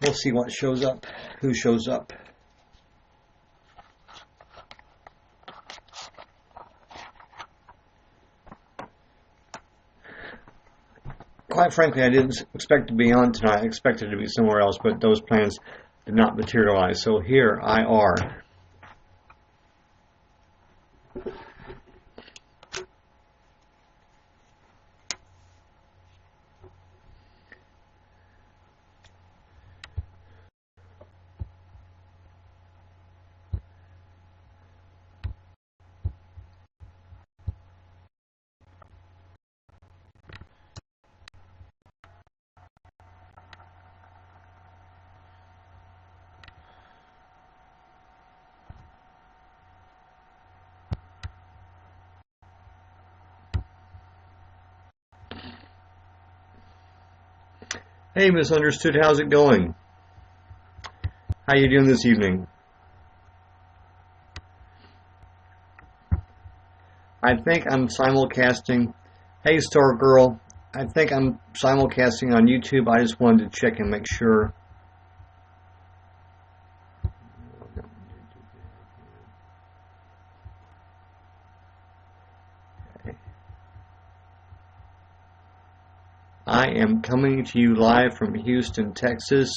We'll see what shows up, who shows up. Quite frankly, I didn't expect to be on tonight. I expected to be somewhere else, but those plans did not materialize. So here I are. Hey, Misunderstood, how's it going? How you doing this evening? I think I'm simulcasting. Hey, Star Girl, I think I'm simulcasting on YouTube. I just wanted to check and make sure. I am coming to you live from Houston, Texas,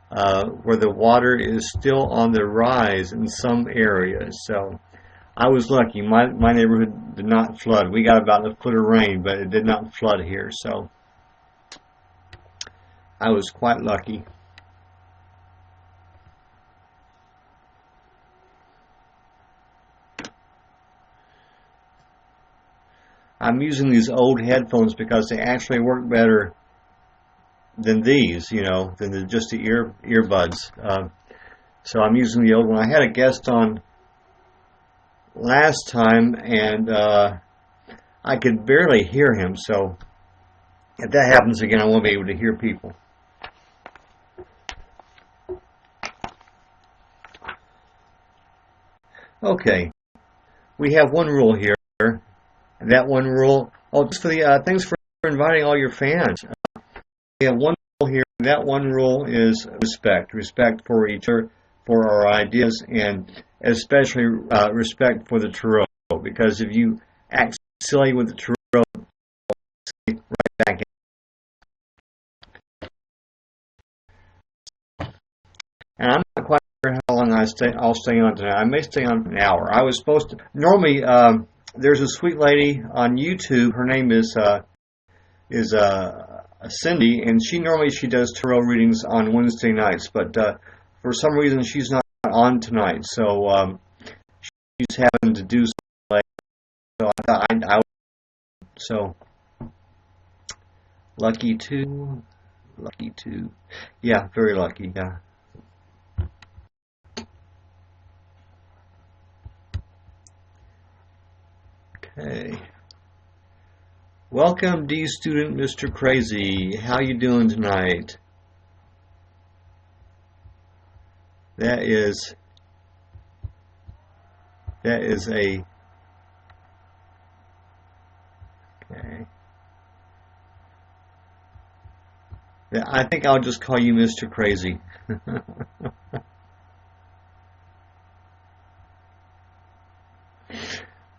where the water is still on the rise in some areas. So I was lucky. My neighborhood did not flood. We got about a foot of rain, but it did not flood here. So I was quite lucky. I'm using these old headphones because they actually work better than these, than just the earbuds. So I'm using the old one. I had a guest on last time, and I could barely hear him. So if that happens again, I won't be able to hear people. Okay, we have one rule here. That one rule, just for the thanks for inviting all your fans. We have one rule here. That one rule is respect for each other, for our ideas, and especially respect for the tarot. Because if you act silly with the tarot, right back in. And I'm not quite sure how long I'll stay on tonight. I may stay on for an hour. I was supposed to normally. There's a sweet lady on YouTube. Her name is Cindy, and she does tarot readings on Wednesday nights. But for some reason, she's not on tonight, so she's having to do something late. So I thought so lucky too, yeah, very lucky, yeah. Okay. Welcome, D student Mr. Crazy. How you doing tonight? That is a okay. I think I'll just call you Mr. Crazy.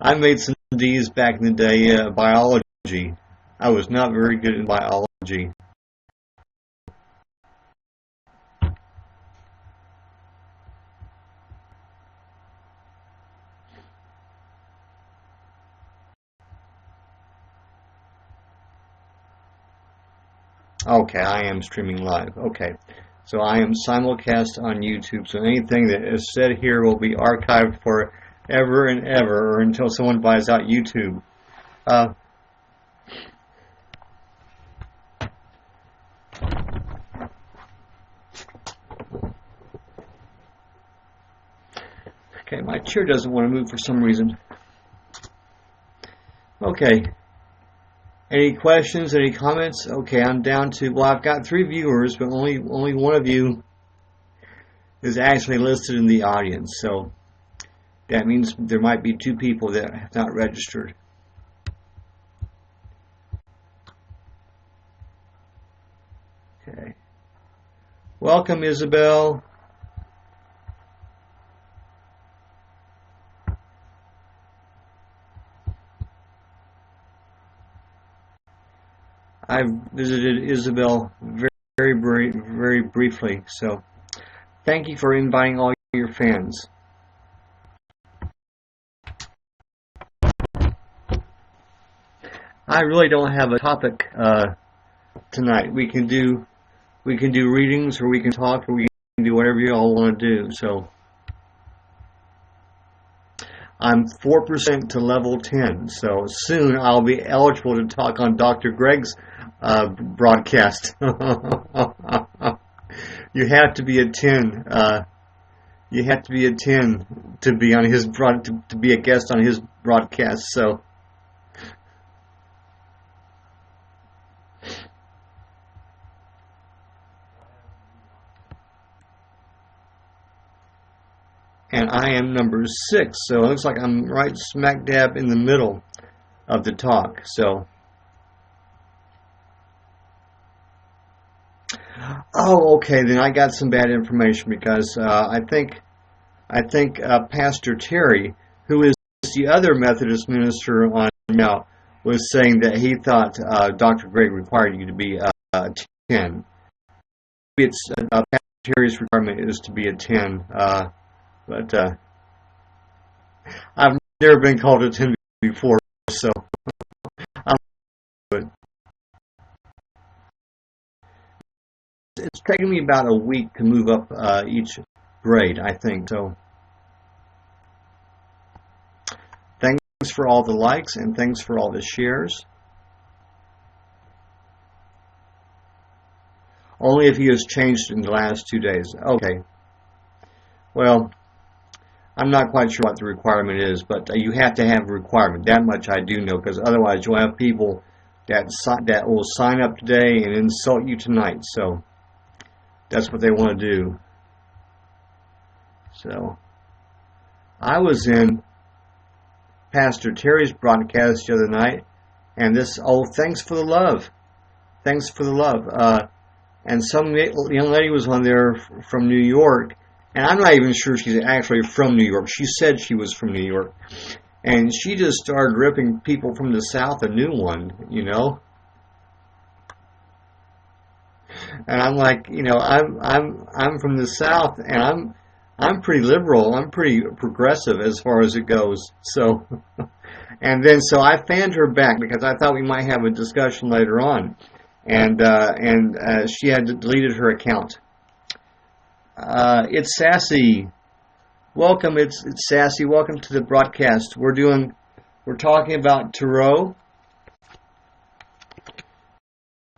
I made some D's back in the day, biology. I was not very good in biology. Okay, I am streaming live. Okay, so I am simulcast on YouTube, so anything that is said here will be archived for ever and ever, or until someone buys out YouTube. Okay, my chair doesn't want to move for some reason. Okay, any questions, any comments? Okay, I'm down to, well, I've got 3 viewers, but only one of you is actually listed in the audience, so that means there might be 2 people that have not registered. Okay. Welcome, Isabel. I've visited Isabel very briefly, so thank you for inviting all your fans. I really don't have a topic tonight. We can do readings, or we can talk, or we can do whatever you all want to do. So I'm 4% to level 10, so soon I'll be eligible to talk on Dr. Greg's broadcast. You have to be a 10. You have to be a 10 to be on his to be a guest on his broadcast. So. And I am number 6, so it looks like I'm right smack dab in the middle of the talk. So, oh, okay, then I got some bad information, because I think Pastor Terry, who is the other Methodist minister on YouNow, was saying that he thought Dr. Greg required you to be a 10. Maybe it's Pastor Terry's requirement is to be a 10. But I've never been called a 10 before, so I'm good. It's taken me about a week to move up each grade, I think. So thanks for all the likes, and thanks for all the shares. Only if he has changed in the last 2 days. Okay. Well, I'm not quite sure what the requirement is, but you have to have a requirement. That much I do know, because otherwise you'll have people that will sign up today and insult you tonight. So that's what they want to do. So I was in Pastor Terry's broadcast the other night, and this, thanks for the love. Thanks for the love. And some young lady was on there from New York. And I'm not even sure she's actually from New York. She said she was from New York. And she just started ripping people from the South a new one, you know. And I'm like, you know, I'm from the South, and I'm pretty liberal. I'm pretty progressive as far as it goes. So, and then so I fanned her back, because I thought we might have a discussion later on. And she had deleted her account. It's Sassy. Welcome, it's Sassy. Welcome to the broadcast. We're talking about tarot.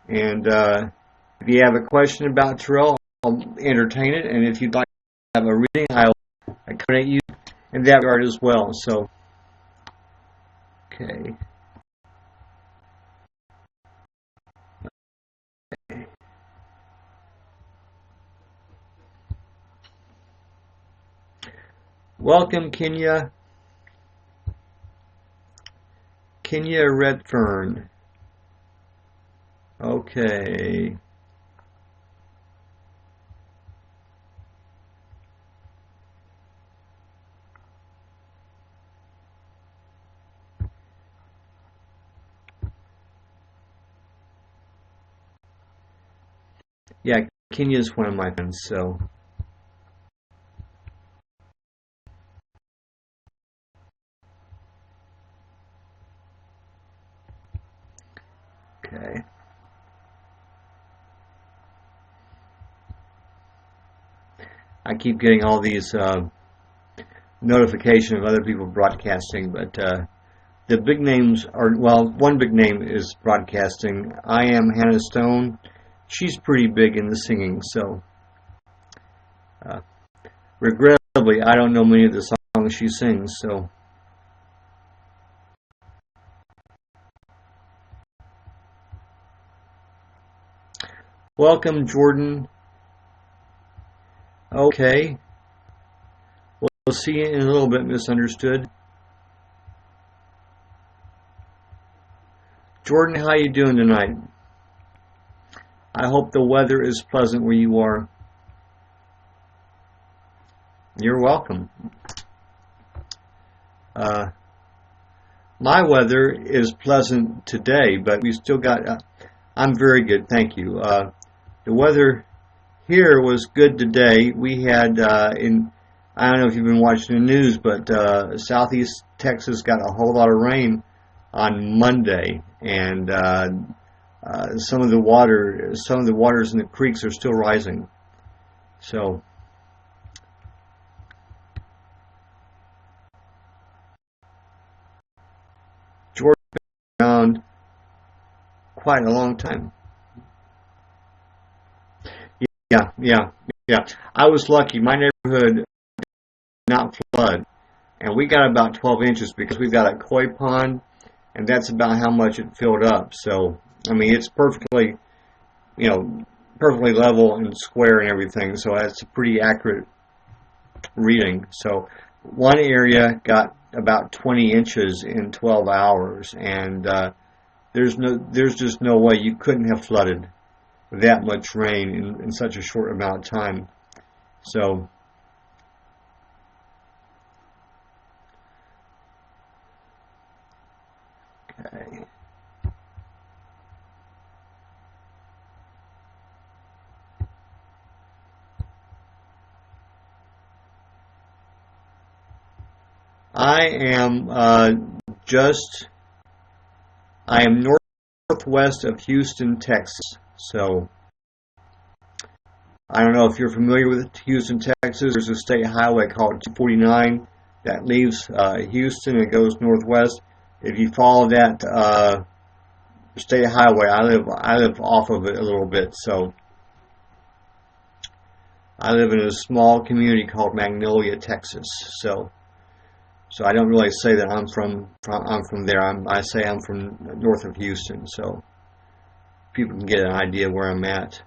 And if you have a question about tarot, I'll entertain it. And if you'd like to have a reading, I'll accommodate you in that regard as well. So, okay. Welcome, Kenya. Kenya Redfern. Okay. Yeah, Kenya's one of my friends, so. Okay. I keep getting all these notifications of other people broadcasting, but the big names are, well, one big name is broadcasting. I am Hannah Stone. She's pretty big in the singing, so regrettably, I don't know many of the songs she sings, so. Welcome, Jordan. Okay. We'll see you in a little bit, Misunderstood. Jordan, how you doing tonight? I hope the weather is pleasant where you are. You're welcome. My weather is pleasant today, but we still got. I'm very good, thank you. The weather here was good today. We had I don't know if you've been watching the news, but southeast Texas got a whole lot of rain on Monday, and some of the waters in the creeks are still rising. So. Georgia been around quite a long time. Yeah. I was lucky. My neighborhood did not flood, and we got about 12 inches because we've got a koi pond, and that's about how much it filled up. So, I mean, it's perfectly, perfectly level and square and everything. So that's a pretty accurate reading. So, one area got about 20 inches in 12 hours, and there's just no way you couldn't have flooded with that much rain in such a short amount of time. So okay. I am northwest of Houston, Texas. So I don't know if you're familiar with Houston, Texas. There's a state highway called 249 that leaves Houston and goes northwest. If you follow that state highway, I live off of it a little bit. So I live in a small community called Magnolia, Texas. So I don't really say that I'm from there. I say I'm from north of Houston, so people can get an idea where I'm at.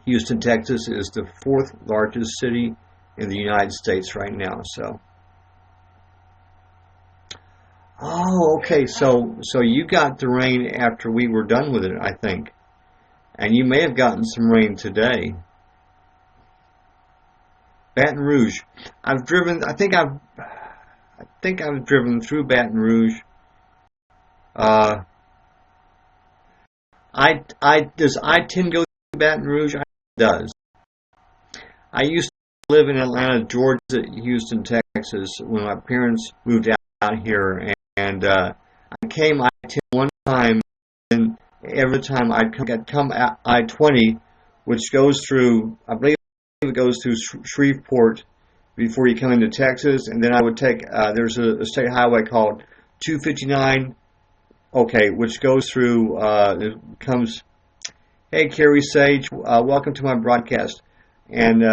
Houston, Texas is the 4th largest city in the United States right now. So, oh, okay. So you got the rain after we were done with it, I think, and you may have gotten some rain today. Baton Rouge. I think I've driven through Baton Rouge. Does I-10 go through Baton Rouge? It does. I used to live in Atlanta, Georgia, Houston, Texas when my parents moved out here, and I came I-10 one time, and every time I'd come I-20, which goes through, I believe it goes through Shreveport before you come into Texas, and then I would take, there's a state highway called 259, okay, which goes through, it comes, hey Carrie Sage, welcome to my broadcast, and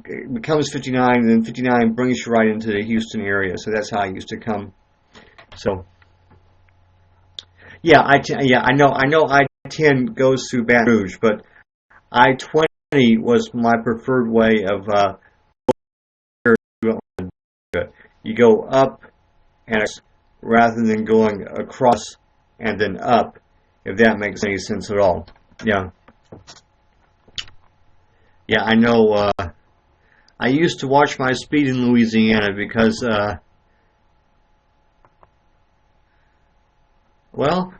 it becomes 59, and then 59 brings you right into the Houston area, so that's how I used to come. So, yeah, I know I-10 goes through Baton Rouge, but I-20 was my preferred way of you go up and rather than going across and then up, if that makes any sense at all. Yeah, I know. I used to watch my speed in Louisiana because well,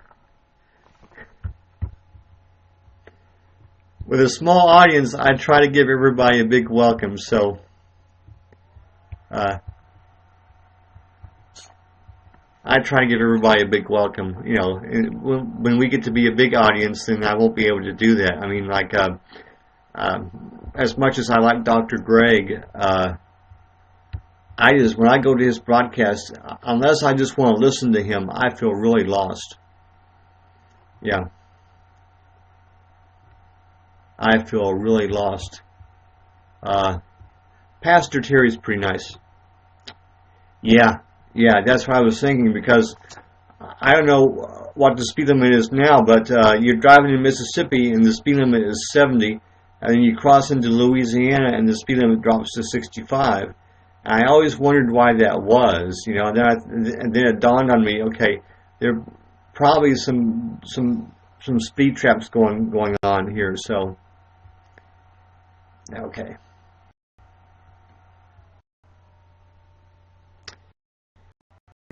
with a small audience, I try to give everybody a big welcome. So, I try to give everybody a big welcome. You know, when we get to be a big audience, then I won't be able to do that. I mean, like, as much as I like Dr. Greg, when I go to his broadcast, unless I just want to listen to him, I feel really lost. Yeah. I feel really lost. Pastor Terry's pretty nice. Yeah, that's what I was thinking, because I don't know what the speed limit is now, but you're driving in Mississippi and the speed limit is 70, and then you cross into Louisiana and the speed limit drops to 65. And I always wondered why that was, you know. And then it dawned on me, okay, there are probably some speed traps going on here. So, okay.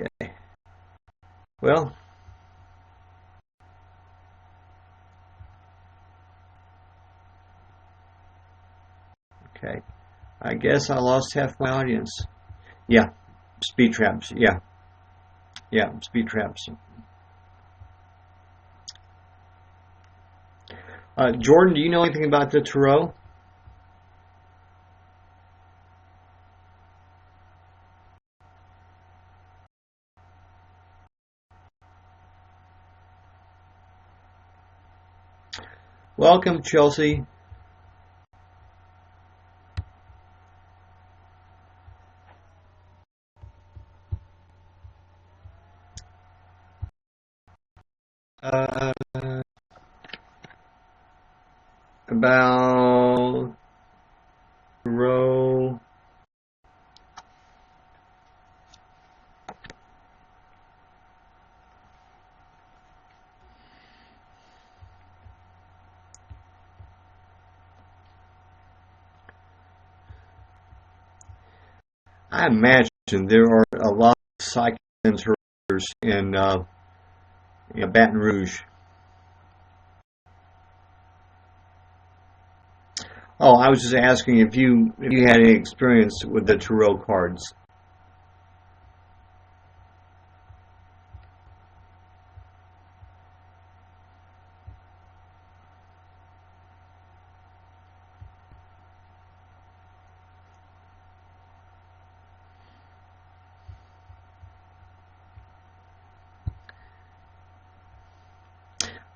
Okay. Well, okay. I guess I lost half my audience. Yeah, speed traps. Yeah, yeah, speed traps. Jordan, do you know anything about the Tarot? Welcome, Chelsea. About Tarot. I imagine there are a lot of psychic interpreters in Baton Rouge. Oh, I was just asking if you had any experience with the Tarot cards.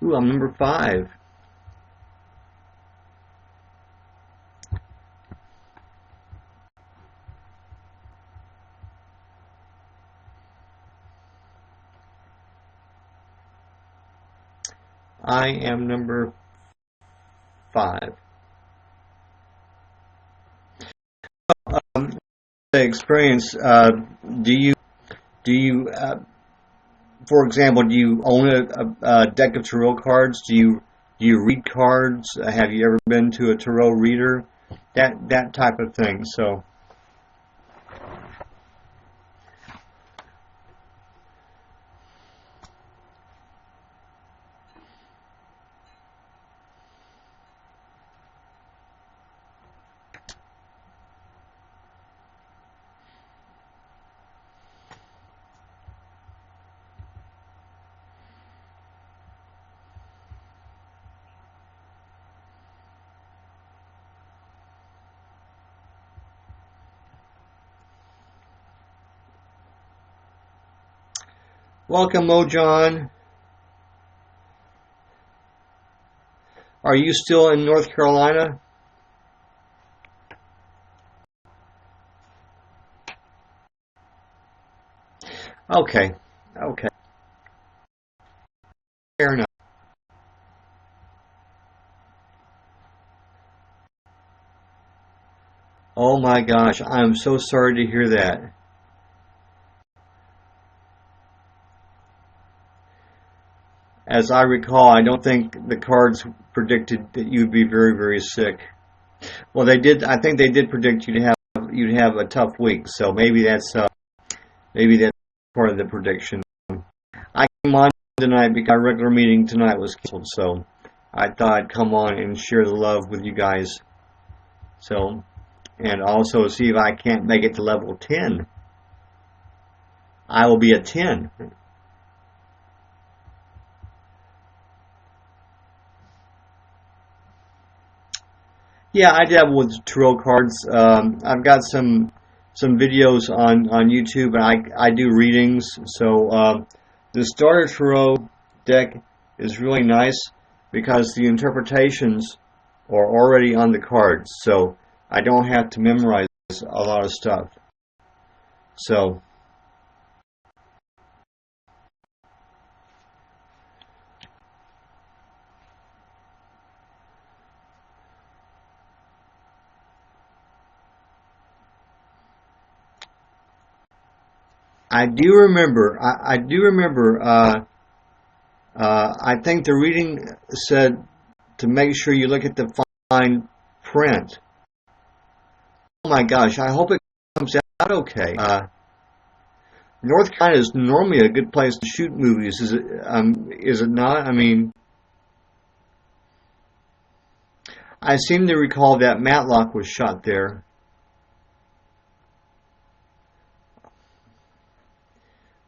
Ooh, I'm number 5. I am number 5. The experience. Do you for example, do you own a deck of tarot cards? Do you read cards? Have you ever been to a tarot reader? That type of thing. So. Welcome, Mo John. Are you still in North Carolina? Okay. Okay. Fair enough. Oh my gosh, I'm so sorry to hear that. As I recall, I don't think the cards predicted that you'd be very, very sick. Well, they did. I think they did predict you'd have a tough week. So maybe that's part of the prediction. I came on tonight because our regular meeting tonight was canceled. So I thought I'd come on and share the love with you guys. So, and also see if I can't make it to level 10. I will be at 10. Yeah, I dabble with tarot cards. I've got some videos on YouTube, and I do readings. So the starter tarot deck is really nice because the interpretations are already on the cards, so I don't have to memorize a lot of stuff. So. I do remember. I do remember. I think the reading said to make sure you look at the fine print. Oh my gosh! I hope it comes out okay. North Carolina is normally a good place to shoot movies. Is it not? I mean, I seem to recall that Matlock was shot there.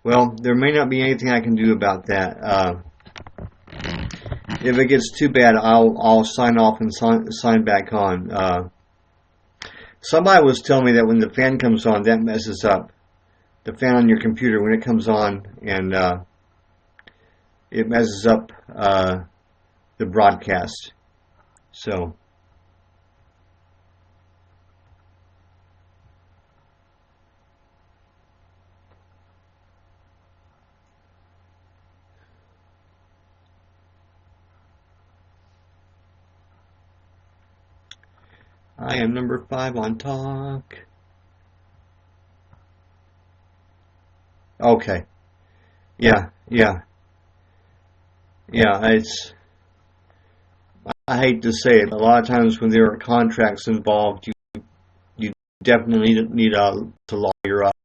Well, there may not be anything I can do about that. If it gets too bad, I'll sign off and sign back on. Somebody was telling me that when the fan comes on, that messes up the fan on your computer when it comes on, and it messes up the broadcast. So. I am number 5 on talk. Okay. Yeah. It's. I hate to say it. A lot of times when there are contracts involved, you definitely need to lawyer up.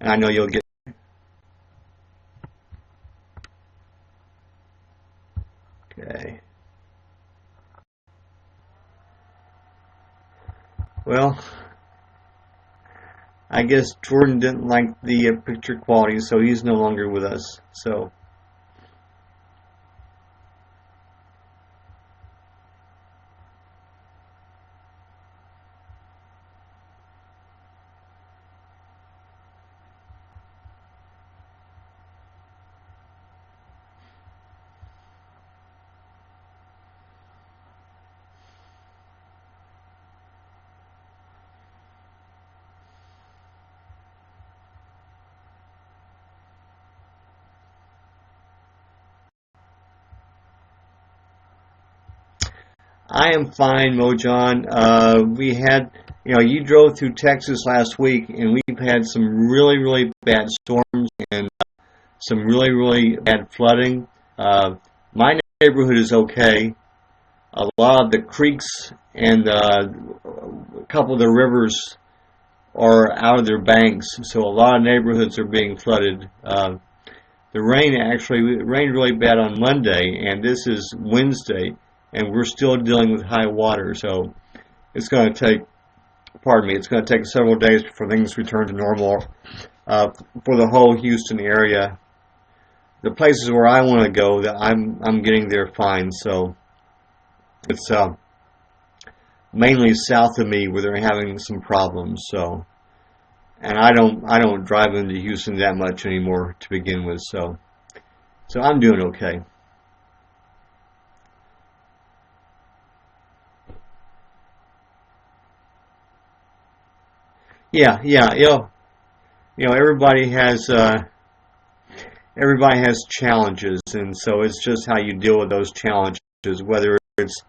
And I know you'll get. Okay. Well, I guess Jordan didn't like the picture quality, so he's no longer with us. So. I am fine, Mojon. We had, you drove through Texas last week, and we've had some really, really bad storms and some really, really bad flooding. My neighborhood is okay. A lot of the creeks and a couple of the rivers are out of their banks, so a lot of neighborhoods are being flooded. The rain rained really bad on Monday, and this is Wednesday, and we're still dealing with high water. So it's going to take, it's going to take several days before things return to normal for the whole Houston area. The places where I want to go, that I'm getting there fine. So it's mainly south of me where they're having some problems. So, and I don't drive into Houston that much anymore to begin with. So I'm doing okay. Yeah. Everybody has challenges, and so it's just how you deal with those challenges, whether it's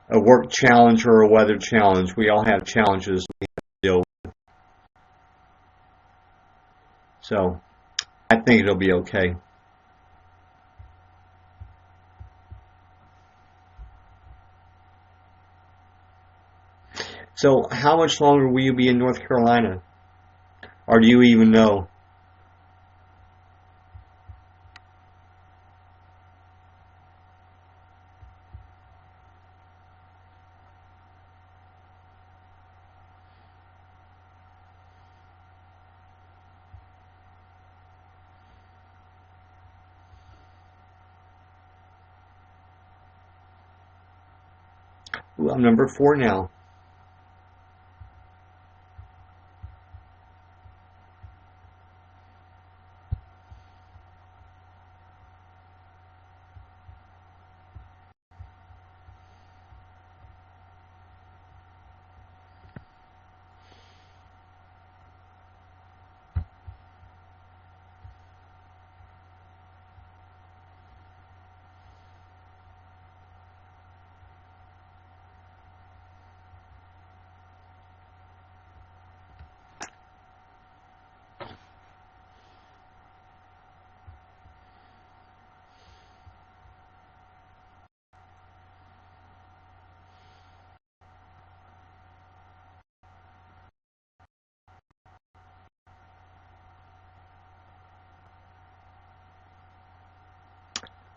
a work challenge or a weather challenge. We all have challenges we have to deal with. So I think it'll be okay. So how much longer will you be in North Carolina? Or do you even know? Ooh, I'm number 4 now.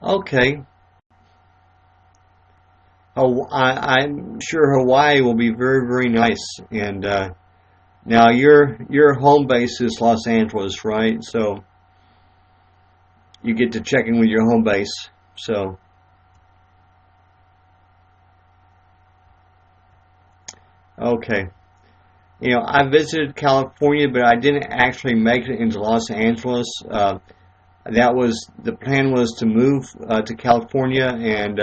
Okay. Oh, I'm sure Hawaii will be very, very nice. And now your home base is Los Angeles, right? So you get to check in with your home base. So okay. I visited California, but I didn't actually make it into Los Angeles. That was the plan was to move to California, and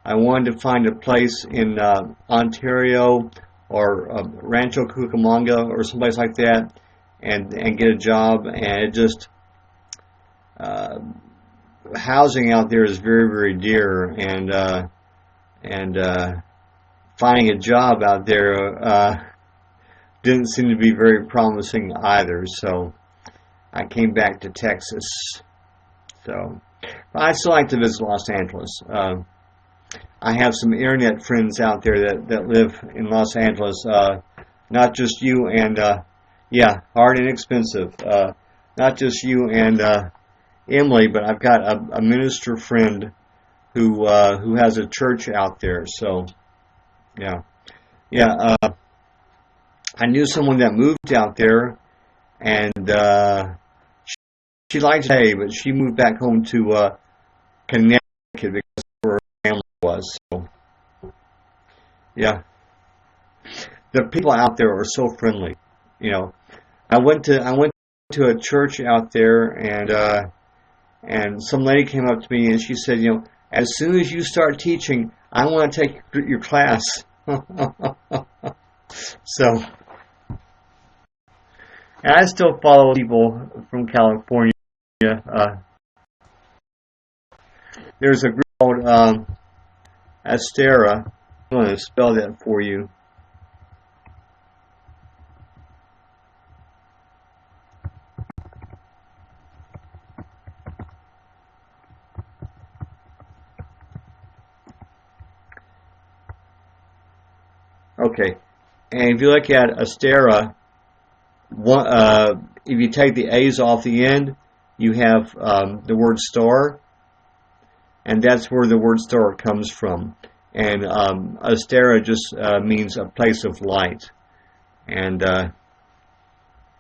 I wanted to find a place in Ontario or Rancho Cucamonga or someplace like that, and get a job. And it just uh, housing out there is very, very dear, and finding a job out there didn't seem to be very promising either. So I came back to Texas. So, but I still like to visit Los Angeles. I have some internet friends out there that live in Los Angeles. Not just you and yeah, hard and expensive. Not just you and Emily, but I've got a minister friend who has a church out there. So yeah, yeah. I knew someone that moved out there, and she liked to stay, but she moved back home to Connecticut because where her family was. So yeah, the people out there are so friendly. You know, I went to a church out there, and some lady came up to me and she said, as soon as you start teaching, I want to take your class. So, and I still follow people from California. There's a group called Astera. I'm going to spell that for you. Okay, and if you look at Astera, if you take the A's off the end, you have the word star, and that's where the word star comes from. And Astera just means a place of light. And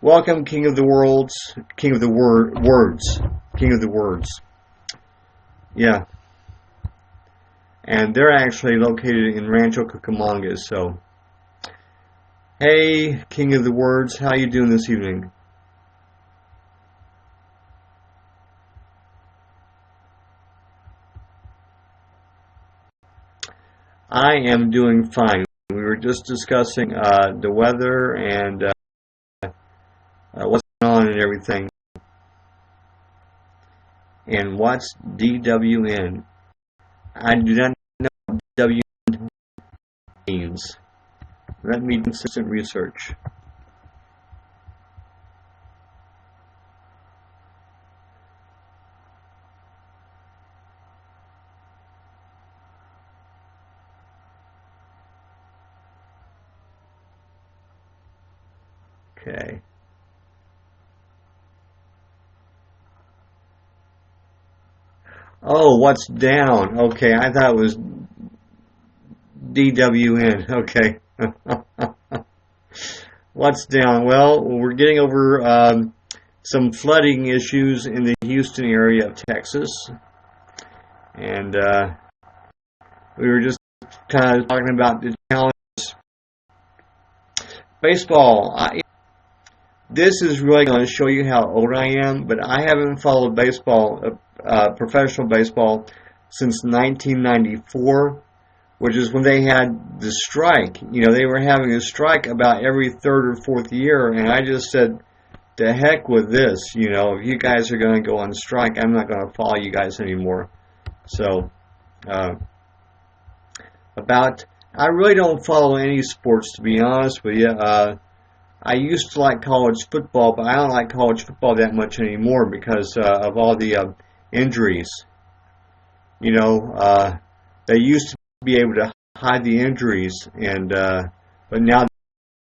welcome, King of the Worlds, King of the Words, King of the Words. Yeah. And they're actually located in Rancho Cucamonga. So, hey, King of the Words, how you doing this evening? I am doing fine. We were just discussing the weather and what's going on and everything. And what's DWN? I do not know what WN means. Let me do consistent research. Okay. Oh, what's down? Okay, I thought it was DWN. Okay. What's down? Well, we're getting over some flooding issues in the Houston area of Texas. And we were just kind of talking about the challenges. Baseball. This is really going to show you how old I am, but I haven't followed baseball, professional baseball, since 1994, which is when they had the strike. They were having a strike about every third or fourth year, and I just said, to heck with this. If you guys are going to go on strike, I'm not going to follow you guys anymore. So, I really don't follow any sports, to be honest with you. I used to like college football, but I don't like college football that much anymore because of all the injuries. They used to be able to hide the injuries, and but now the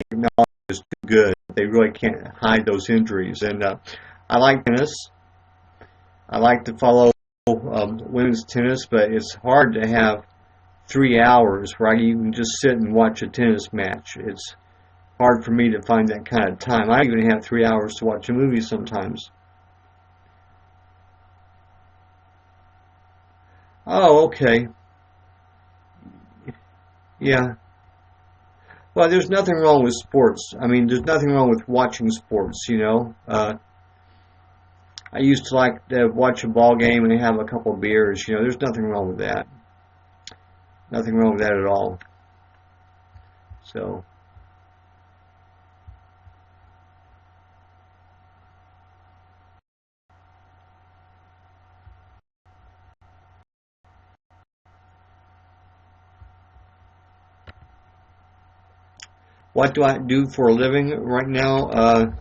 technology is too good. They really can't hide those injuries. And I like tennis. I like to follow women's tennis, but it's hard to have 3 hours where you can just sit and watch a tennis match. It's hard for me to find that kind of time. I even have 3 hours to watch a movie sometimes. Oh, okay. Yeah. Well, there's nothing wrong with sports. I mean, there's nothing wrong with watching sports, you know. I used to like to watch a ball game and have a couple of beers. You know, there's nothing wrong with that. Nothing wrong with that at all. So, what do I do for a living right now?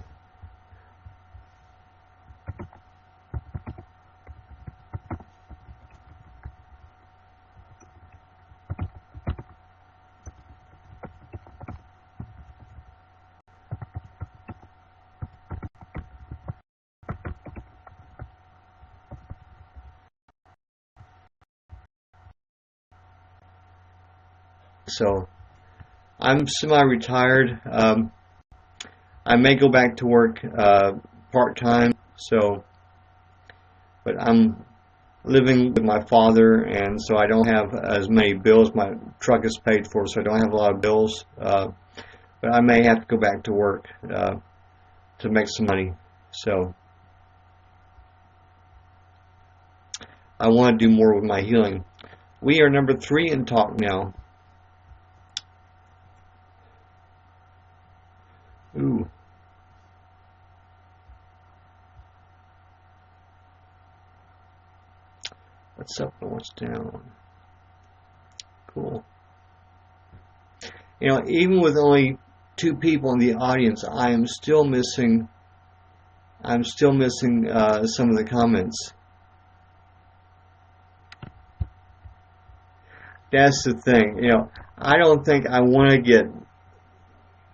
So, I'm semi-retired. I may go back to work part-time. So, but I'm living with my father, and so I don't have as many bills. My truck is paid for, so I don't have a lot of bills. But I may have to go back to work to make some money. So I want to do more with my healing. We are number 3 in talk now. Ooh. What's up and what's down? Cool. You know, even with only 2 people in the audience, I am still missing. I'm still missing some of the comments. That's the thing. You know, I don't think I want to get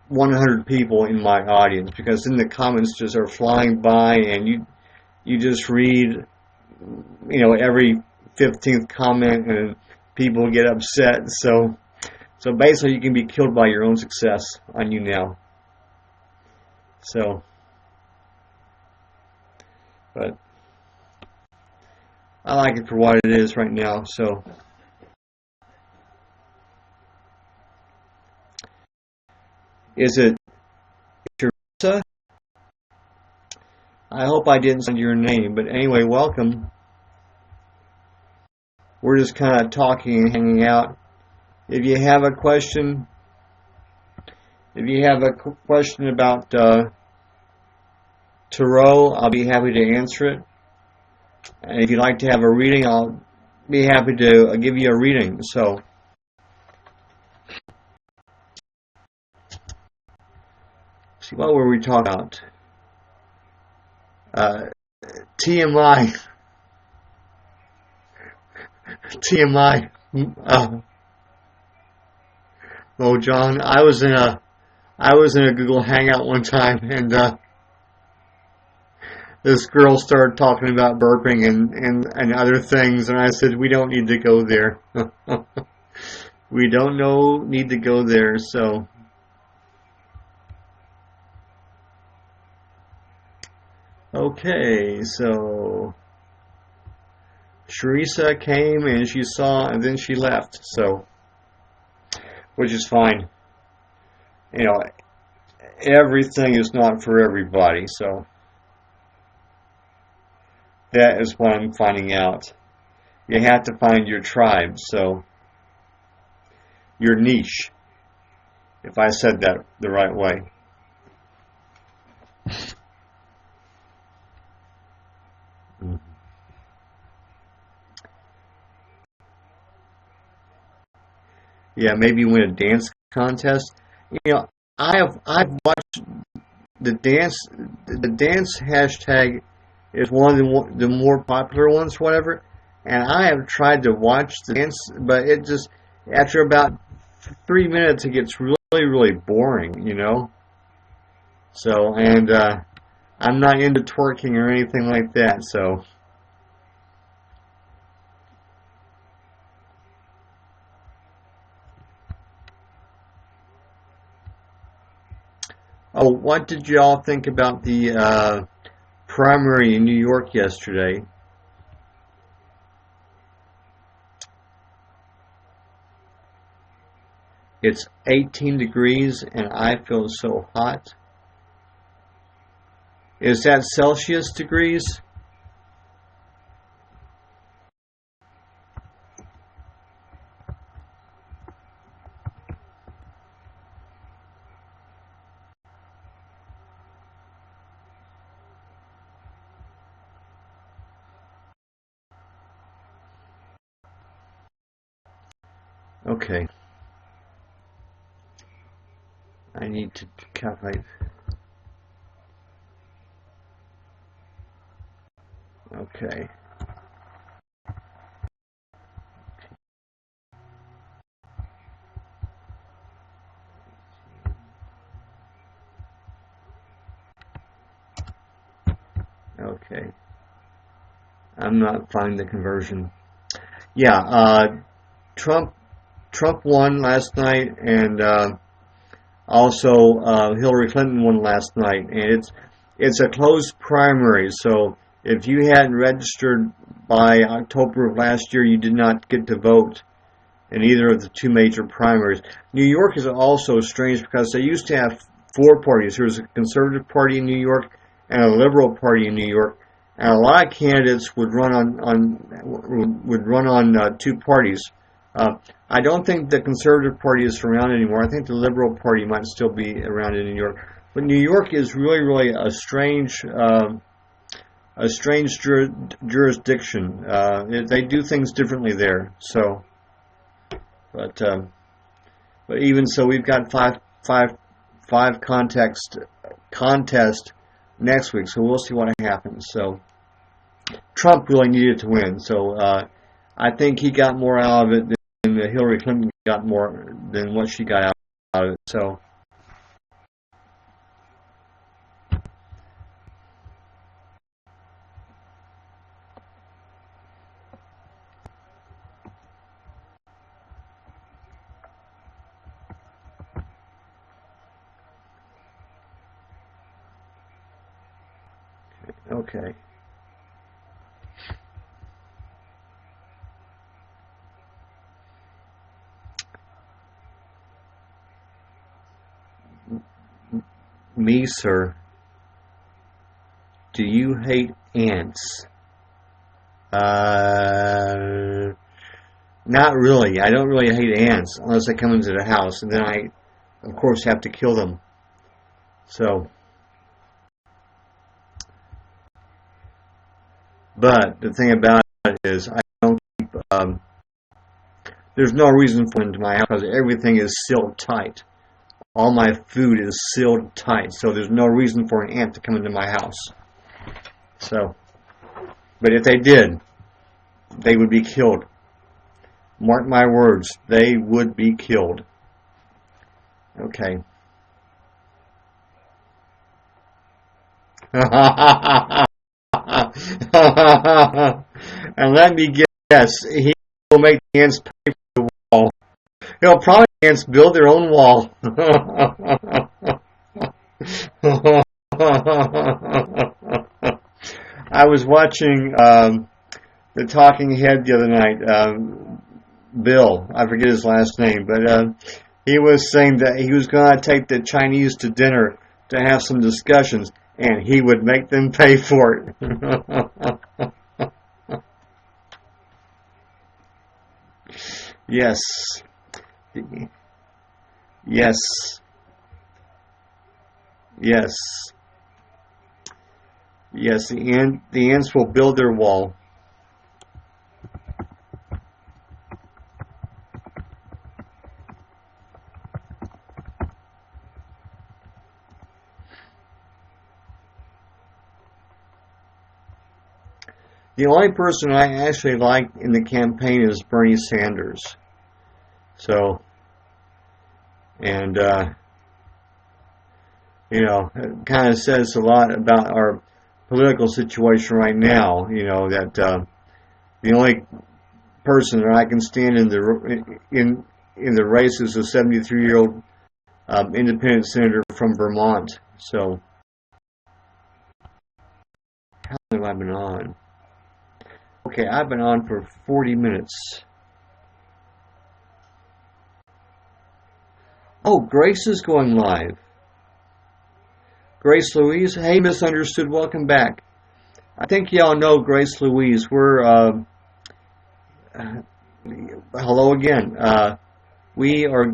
100 people in my audience, because then the comments just are flying by, and you just read, you know, every 15th comment, and people get upset. So basically, you can be killed by your own success on YouNow. So, but I like it for what it is right now. So, is it Teresa? I hope I didn't send your name, but anyway, welcome. We're just kind of talking and hanging out. If you have a question, about tarot, I'll be happy to answer it. And if you'd like to have a reading, I'll be happy to give you a reading. So, see, what were we talking about? TMI. TMI. Oh, John, I was in a Google Hangout one time, and this girl started talking about burping and other things, and I said, we don't need to go there. We don't need to go there. So, okay, so Teresa came and she saw, and then she left. So, which is fine. You know, everything is not for everybody. So that is what I'm finding out. You have to find your tribe. So your niche, if I said that the right way. Yeah, maybe win a dance contest. You know, I've watched the dance. The dance hashtag is one of the more popular ones, whatever. And I have tried to watch the dance, but it just, after about 3 minutes, it gets really boring, you know. So, and I'm not into twerking or anything like that. So, Oh, what did you all think about the primary in New York yesterday? It's 18 degrees and I feel so hot. Is that Celsius degrees? Okay. I need to calculate. Okay. Okay. I'm not finding the conversion. Yeah, Trump won last night, and also Hillary Clinton won last night, and it's a closed primary. So if you hadn't registered by October of last year, you did not get to vote in either of the two major primaries. New York is also strange because they used to have four parties. There was a conservative party in New York and a liberal party in New York, and a lot of candidates would run on two parties. I don't think the Conservative Party is around anymore. I think the Liberal Party might still be around in New York. But New York is really a strange jurisdiction. They do things differently there. So, but even so, we've got five contest next week. So we'll see what happens. So Trump really needed to win. So I think he got more out of it than Hillary Clinton got more than what she got out of it. So, okay. Me, sir. Do you hate ants? Not really. I don't really hate ants unless they come into the house, and then I, of course, have to kill them. So, but the thing about it is, I don't keep. There's no reason for them into my house because everything is sealed tight. All my food is sealed tight, so there's no reason for an ant to come into my house. So, but if they did, they would be killed. Mark my words, they would be killed. Okay. And let me guess, he will make the ants pay for the wall. He'll probably make the ants build their own wall. I was watching the Talking Head the other night. Bill, I forget his last name, but he was saying that he was going to take the Chinese to dinner to have some discussions, and he would make them pay for it. Yes. Yes. Yes. Yes, the ants will build their wall. The only person I actually liked in the campaign is Bernie Sanders. So, and, it kind of says a lot about our political situation right now, that the only person that I can stand in the race is a 73-year-old independent senator from Vermont. So, how long have I been on? Okay, I've been on for 40 minutes. Oh, Grace is going live. Grace Louise, hey, Misunderstood, welcome back. I think y'all know Grace Louise. We're, hello again. We are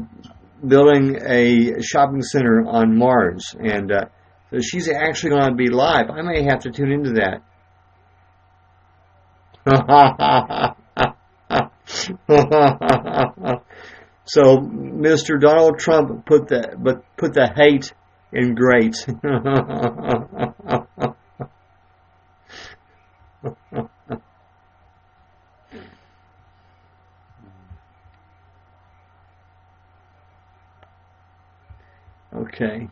building a shopping center on Mars, and so she's actually going to be live. I may have to tune into that. So Mr. Donald Trump put the hate in great. Okay.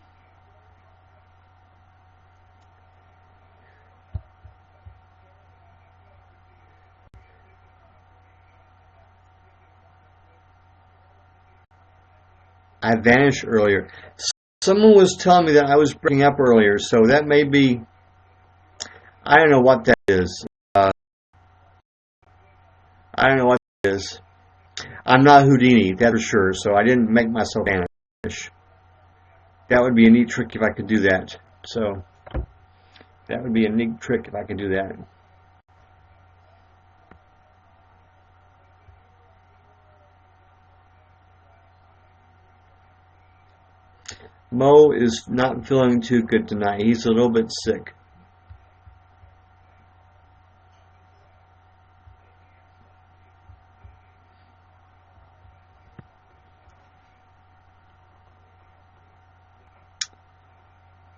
I vanished earlier. Someone was telling me that I was breaking up earlier, so that may be, I don't know what that is. I don't know what that is. I'm not Houdini, that's for sure, so I didn't make myself vanish. That would be a neat trick if I could do that. So, that would be a neat trick if I could do that. Mo is not feeling too good tonight. He's a little bit sick.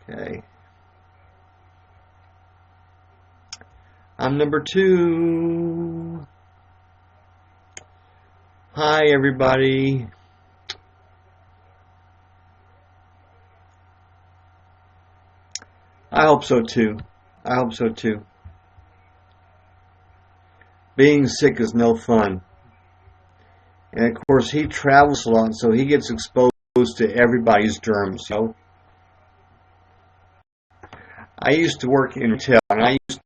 Okay. I'm number 2. Hi, everybody. I hope so too. I hope so too. Being sick is no fun. And of course, he travels a lot, so he gets exposed to everybody's germs. You know? I used to work in retail, and I used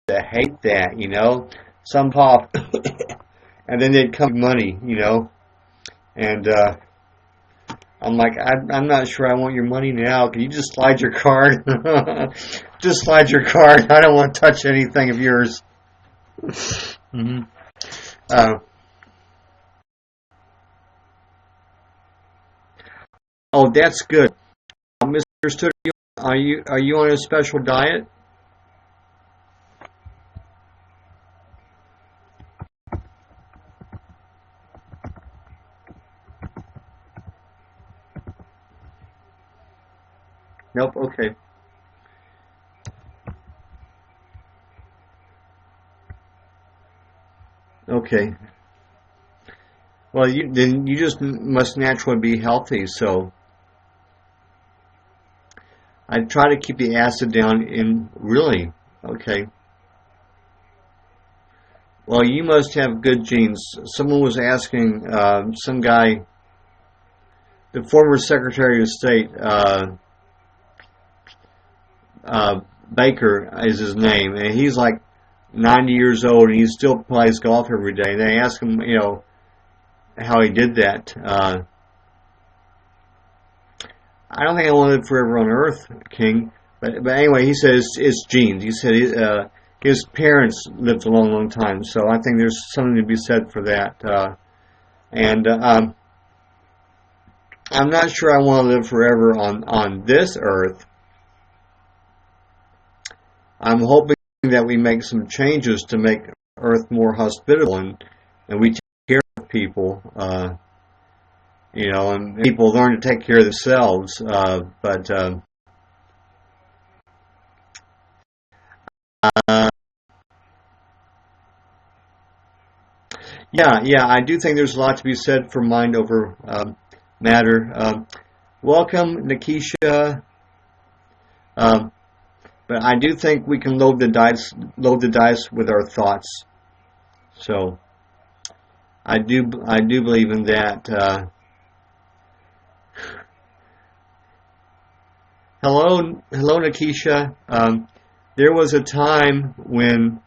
to hate that, you know. Some pop, and then they'd come with money, you know. And I'm like, I'm not sure I want your money now. Can you just slide your card? Just slide your card. I don't want to touch anything of yours. Mm-hmm. Oh, that's good. Mr. Stood, are you on a special diet? Nope. Okay. Okay. Well, you just must naturally be healthy. So I try to keep the acid down. In really okay. Well, you must have good genes. Someone was asking some guy, the former Secretary of State. Baker is his name, and he's like 90 years old, and he still plays golf every day. And they ask him, you know, how he did that. I don't think I want to live forever on Earth, King. But anyway, he says it's genes. He said his parents lived a long, long time, so I think there's something to be said for that. I'm not sure I want to live forever on this Earth. I'm hoping that we make some changes to make Earth more hospitable, and we take care of people, you know, and people learn to take care of themselves. Yeah, I do think there's a lot to be said for mind over matter. Welcome, Nikisha. But I do think we can load the dice with our thoughts. So I do believe in that. Hello, Nakisha. There was a time when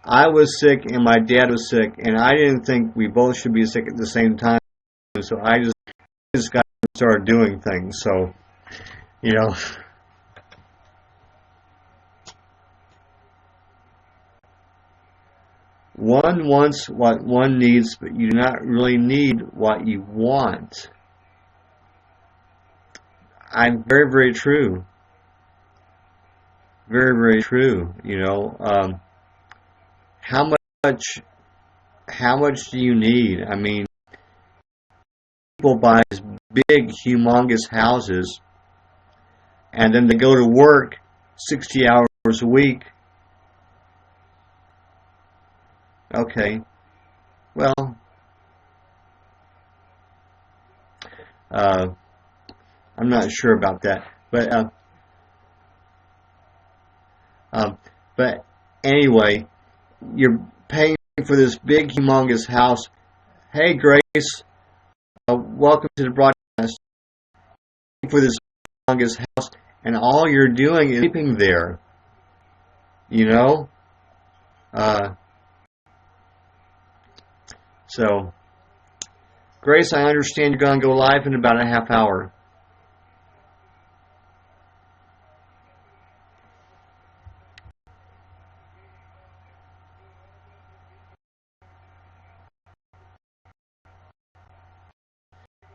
I was sick and my dad was sick, and I didn't think we both should be sick at the same time. So I just got to start doing things. So, you know, one wants what one needs, but you do not really need what you want. I'm very, very true. Very, very true. How much, how much do you need? I mean, people buy these big, humongous houses, and then they go to work 60 hours a week. Okay, well, uh, I'm not sure about that, but anyway, you're paying for this big, humongous house. Hey, Grace, welcome to the broadcast. For this humongous house, and all you're doing is sleeping there. You know, so Grace, I understand you're going to go live in about a half hour.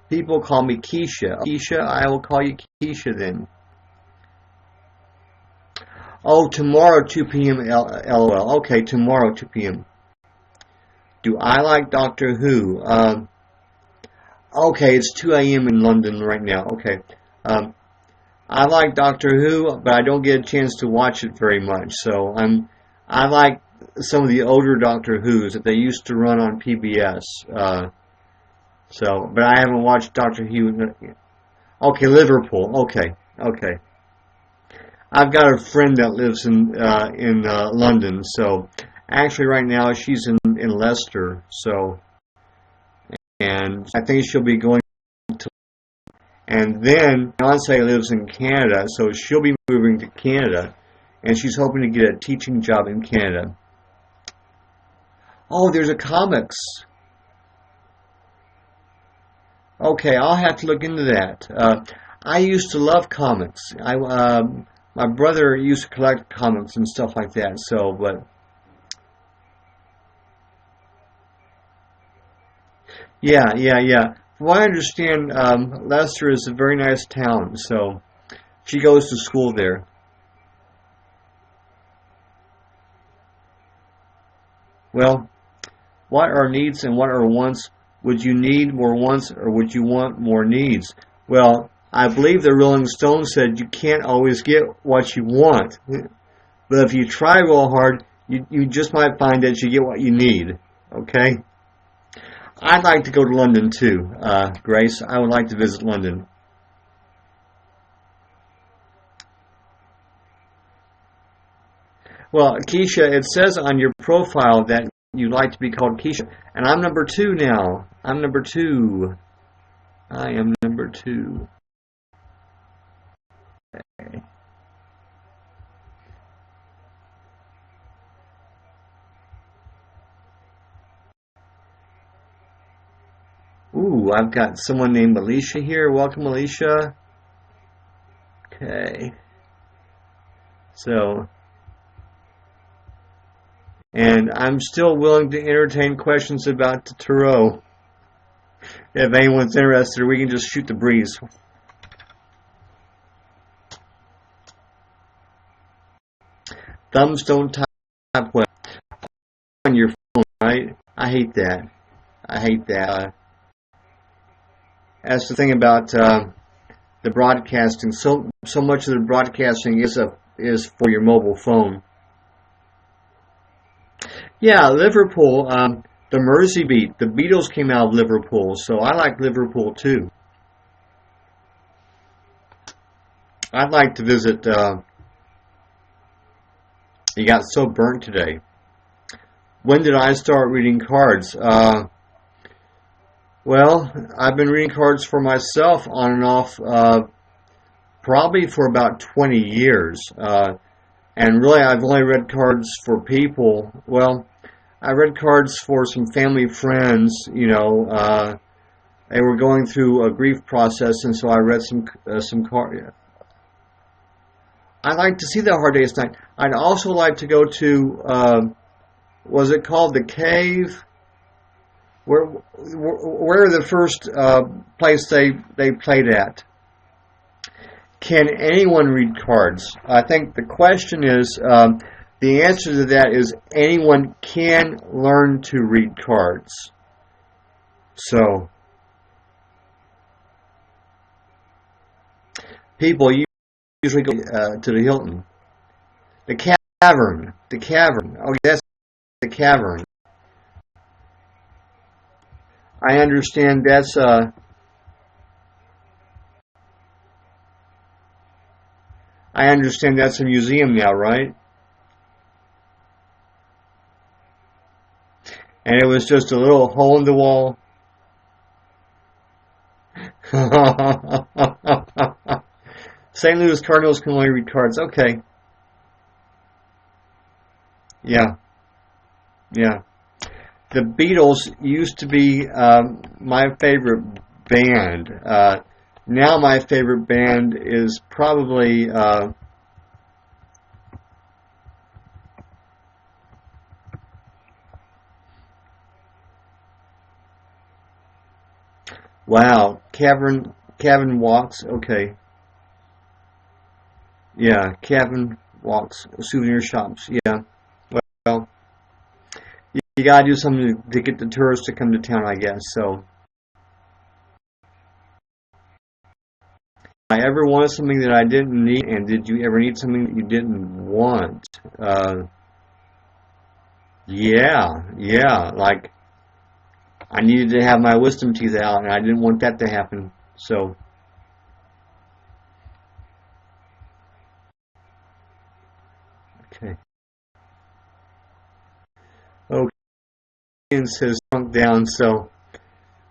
People call me Keisha. Keisha, I will call you Keisha then. Oh, tomorrow 2 p.m. LOL. Okay, tomorrow 2 p.m. Do I like Doctor Who? Okay, it's 2 a.m. in London right now. Okay. I like Doctor Who, but I don't get a chance to watch it very much. So I like some of the older Doctor Who's that they used to run on PBS. But I haven't watched Doctor Who. Okay, Liverpool. Okay. I've got a friend that lives in London. So actually, right now she's in Leicester. So, and I think she'll be going to. And then Beyonce lives in Canada, so she'll be moving to Canada, and she's hoping to get a teaching job in Canada. Oh, there's a comics. Okay, I'll have to look into that. I used to love comics. My brother used to collect comics and stuff like that. So, but yeah. From what I understand, Leicester is a very nice town. So, she goes to school there. Well, what are needs and what are wants? Would you need more wants or would you want more needs? Well, I believe the Rolling Stones said you can't always get what you want. But if you try real hard, you just might find that you get what you need. Okay? I'd like to go to London too, Grace. I would like to visit London. Well, Keisha, it says on your profile that you like to be called Keisha. And I'm number 2 now. I'm number 2. I am number 2. Okay. Ooh, I've got someone named Alicia here. Welcome, Alicia. Okay. So, and I'm still willing to entertain questions about the tarot. If anyone's interested, we can just shoot the breeze. Thumbs don't type well on your phone, right? I hate that. That's the thing about the broadcasting. So much of the broadcasting is for your mobile phone. Yeah, Liverpool. The Mersey Beat. The Beatles came out of Liverpool, so I like Liverpool too. I'd like to visit. You got so burnt today. When did I start reading cards? Well, I've been reading cards for myself on and off probably for about 20 years. And really, I've only read cards for people. Well, I read cards for some family friends. They were going through a grief process, and so I read some cards. I like to see the Hard Day's Night. I'd also like to go to, was it called the Cave? Where the first place they played at? Can anyone read cards? I think the question is, the answer to that is anyone can learn to read cards. So, people usually go to the Hilton. The Cavern. Oh, that's the Cavern. I understand that's a museum now, right? And it was just a little hole in the wall. St. Louis Cardinals can only read cards. Okay. Yeah. The Beatles used to be my favorite band. Now my favorite band is probably wow, Cavern Walks. Okay. Yeah, Cavern Walks, souvenir shops. Yeah. Well, you gotta do something to get the tourists to come to town, I guess. So, I ever wanted something that I didn't need, and did you ever need something that you didn't want? Yeah. Like, I needed to have my wisdom teeth out, and I didn't want that to happen. So, okay. Okay, and says shrunk down, so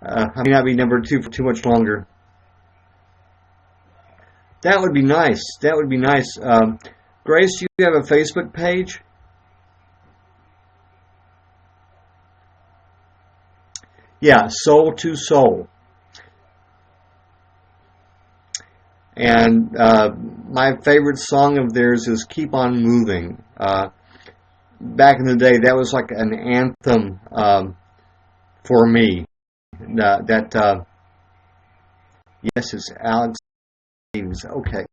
I may not be number 2 for too much longer. That would be nice. Grace, do you have a Facebook page? Yeah, Soul to Soul. And my favorite song of theirs is Keep On Moving. Back in the day, that was like an anthem for me. Yes, it's Alex Stevens. Okay.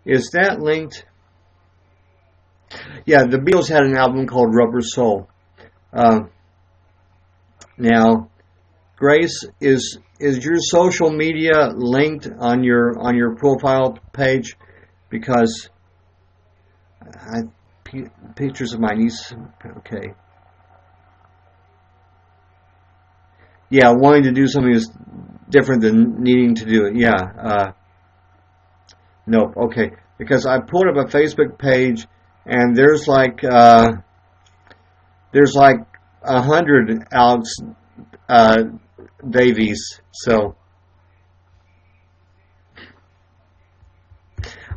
Is that linked? Yeah, the Beatles had an album called Rubber Soul. Now, Grace, is your social media linked on your profile page? Because pictures of my niece. Okay. Yeah, wanting to do something is different than needing to do it. Yeah. Nope. Okay. Because I pulled up a Facebook page, and there's like 100 Alex Davies. So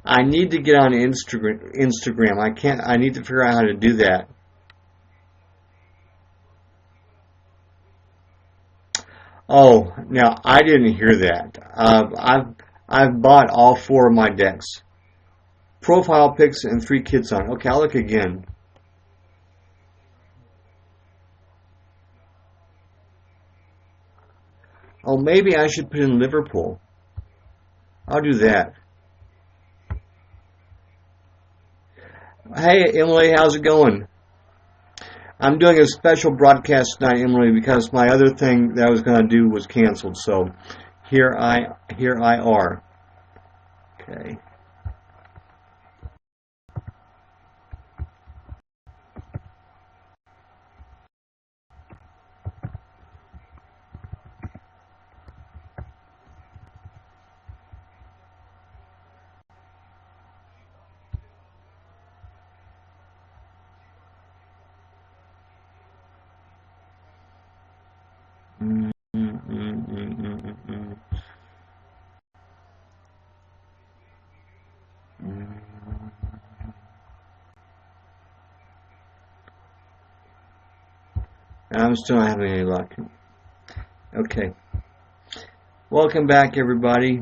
I need to get on Instagram. I can't. I need to figure out how to do that. Oh, now I didn't hear that. I've bought all 4 of my decks. Profile pics and 3 kids on. Okay, I'll look again. Oh, maybe I should put in Liverpool. I'll do that. Hey, Emily, how's it going? I'm doing a special broadcast tonight, Emily, because my other thing that I was going to do was canceled. So here I are. Okay. I'm still not having any luck. Okay. Welcome back, everybody.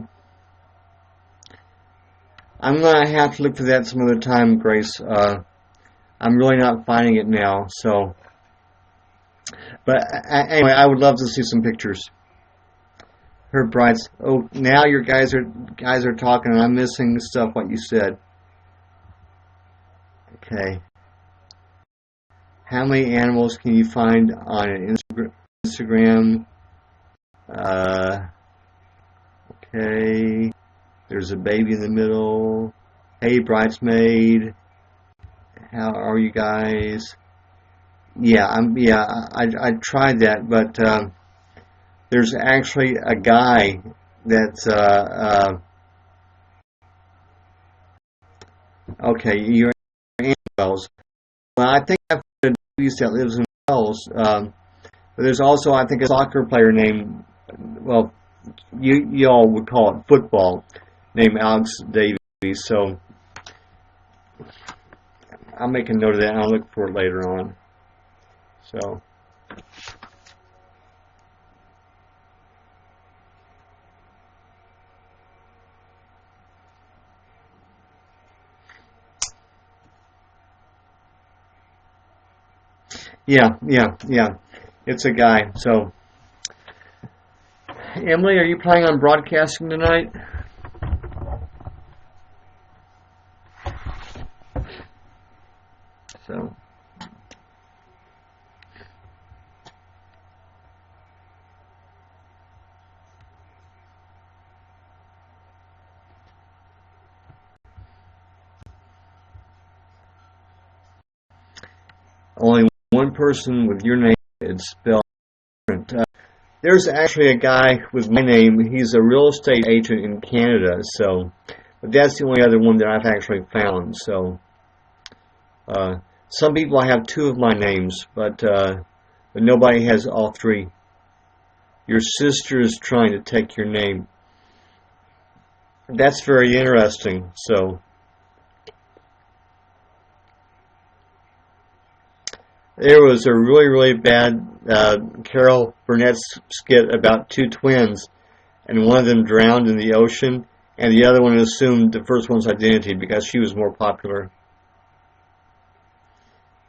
I'm going to have to look for that some other time, Grace. I'm really not finding it now, so. But anyway, I would love to see some pictures. Her brides. Oh, now your guys are talking, and I'm missing stuff what you said. Okay. How many animals can you find on an Instagram? Okay. There's a baby in the middle. Hey, bridesmaid. How are you guys? Yeah, I tried that, but there's actually a guy that's okay. You're in Wells. Well, I think I've heard a beast that lives in Wells. But there's also, I think, a soccer player named, well, you all would call it football, named Alex Davies. So I'll make a note of that and I'll look for it later on. So. Yeah. It's a guy. So, Emily, are you planning on broadcasting tonight? So. Only one person with your name is spelled different. There's actually a guy with my name. He's a real estate agent in Canada. So, but that's the only other one that I've actually found. So, some people have two of my names, but nobody has all three. Your sister is trying to take your name. That's very interesting. So. There was a really bad Carol Burnett skit about two twins, and one of them drowned in the ocean, and the other one assumed the first one's identity because she was more popular.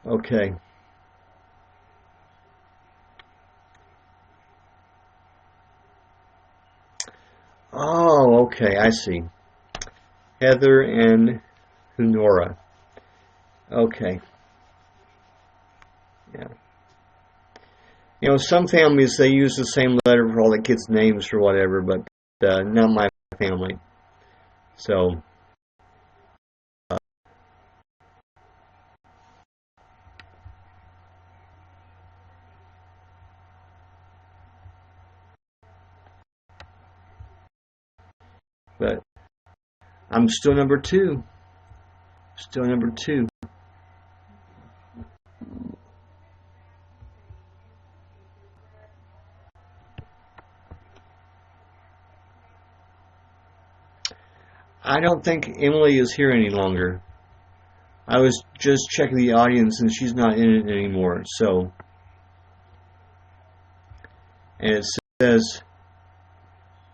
Okay. Oh, okay, I see. Heather and Hunora. Okay. Yeah. You know, some families, they use the same letter for all the kids' names or whatever, but not my family. So, but I'm still number two. Still number two. I don't think Emily is here any longer. I was just checking the audience and she's not in it anymore. So, and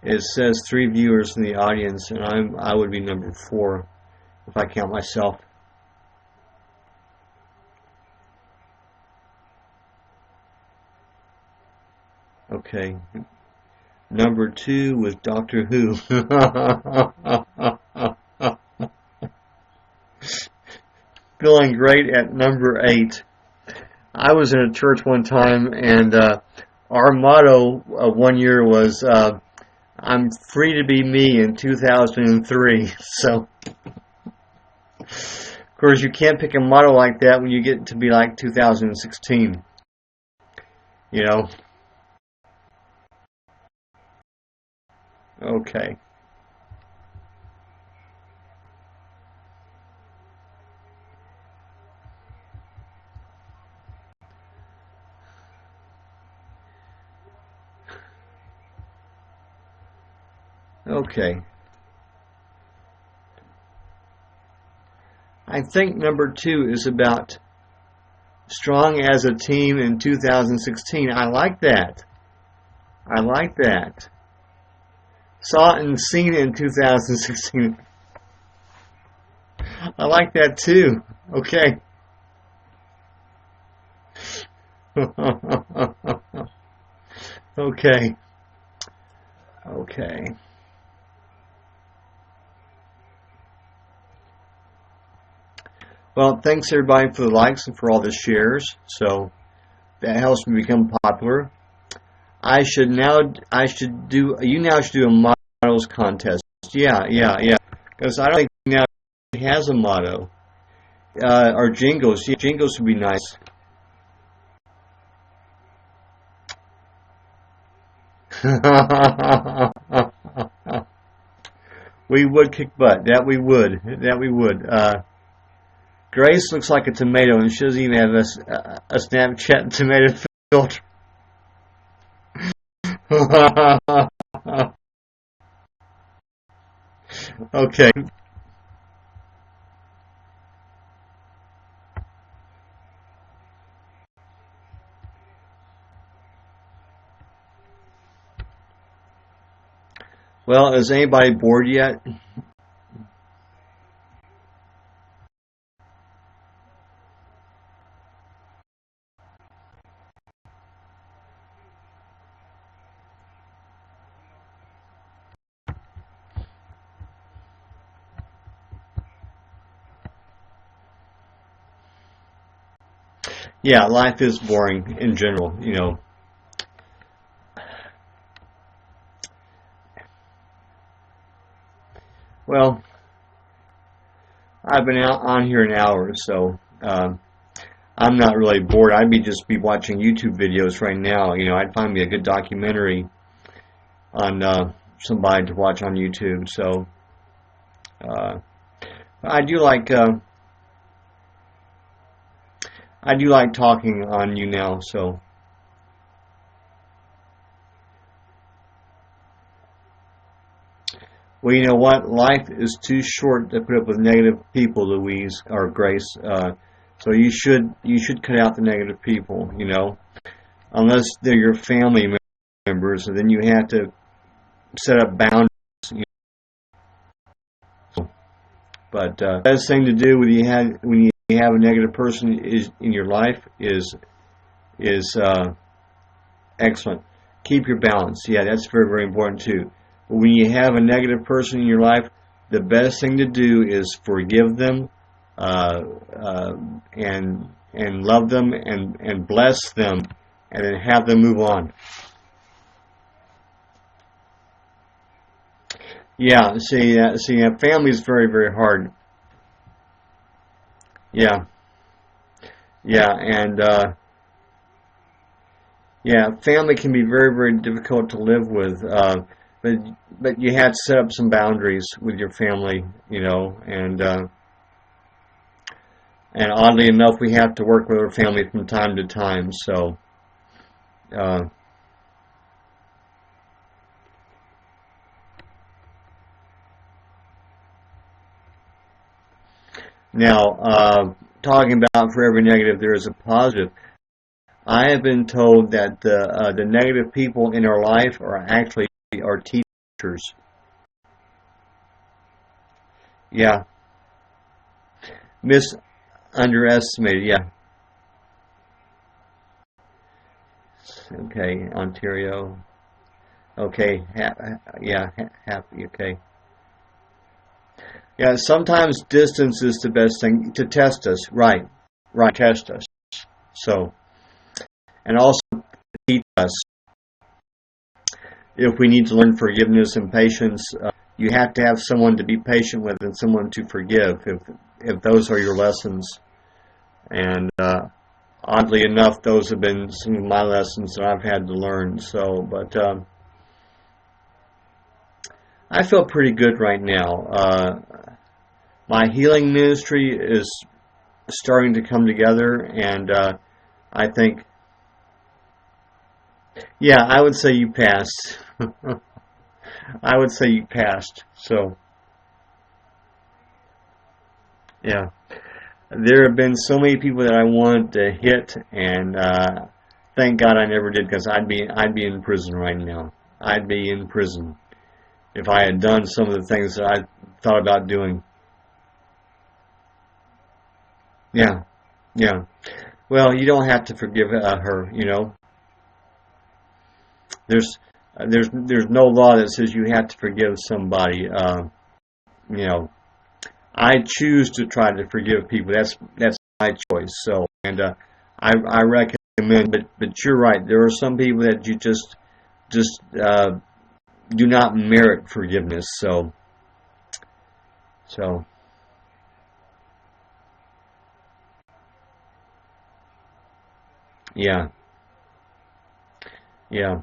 it says 3 viewers in the audience, and I would be number 4 if I count myself. Okay. Number 2 with Doctor Who. Feeling great at number 8. I was in a church one time, and our motto one year was, I'm free to be me in 2003. So, of course, you can't pick a motto like that when you get to be like 2016. You know? Okay. Okay. I think number 2 is about strong as a team in 2016. I like that. I like that. Saw it and seen it in 2016. I like that too. Okay. Okay. Okay. Well, thanks everybody for the likes and for all the shares. So that helps me become popular. YouNow should do a mottos contest. Yeah. Because I don't think YouNow has a motto. Or jingles. Yeah, jingles would be nice. We would kick butt. That we would. Grace looks like a tomato, and she doesn't even have a Snapchat tomato filter. Okay. Well, is anybody bored yet? Yeah, life is boring in general, you know. Well, I've been out on here an hour, so I'm not really bored. I'd just be watching YouTube videos right now. You know, I'd find me a good documentary on somebody to watch on YouTube. So I do like talking on YouNow. So well, you know what? Life is too short to put up with negative people, Louise or Grace. So you should cut out the negative people. You know, unless they're your family members, and then you have to set up boundaries. You know. But the best thing to do when you have a negative person in your life is excellent. Keep your balance. Yeah, that's very, very important too. But when you have a negative person in your life, the best thing to do is forgive them and love them and bless them, and then have them move on. Yeah, see, family is very, very hard. Yeah, and family can be very, very difficult to live with. But you have to set up some boundaries with your family, you know, and oddly enough, we have to work with our family from time to time. So. Now, talking about for every negative, there is a positive. I have been told that the negative people in our life are actually our teachers. Yeah, underestimated. Yeah. Okay, Ontario. Okay, happy. Okay. Yeah, sometimes distance is the best thing to test us. Right, test us. So, and also teach us if we need to learn forgiveness and patience. You have to have someone to be patient with and someone to forgive. If those are your lessons, and oddly enough, those have been some of my lessons that I've had to learn. So, but I feel pretty good right now. My healing ministry is starting to come together, and I think, yeah, I would say you passed. I would say you passed. So, yeah. There have been so many people that I wanted to hit, and thank God I never did, because I'd be in prison right now. I'd be in prison if I had done some of the things that I thought about doing. Yeah, yeah. Well, you don't have to forgive her. You know, there's there's no law that says you have to forgive somebody. You know, I choose to try to forgive people. That's my choice. So, and I recommend. But you're right. There are some people that you just do not merit forgiveness. So yeah, yeah.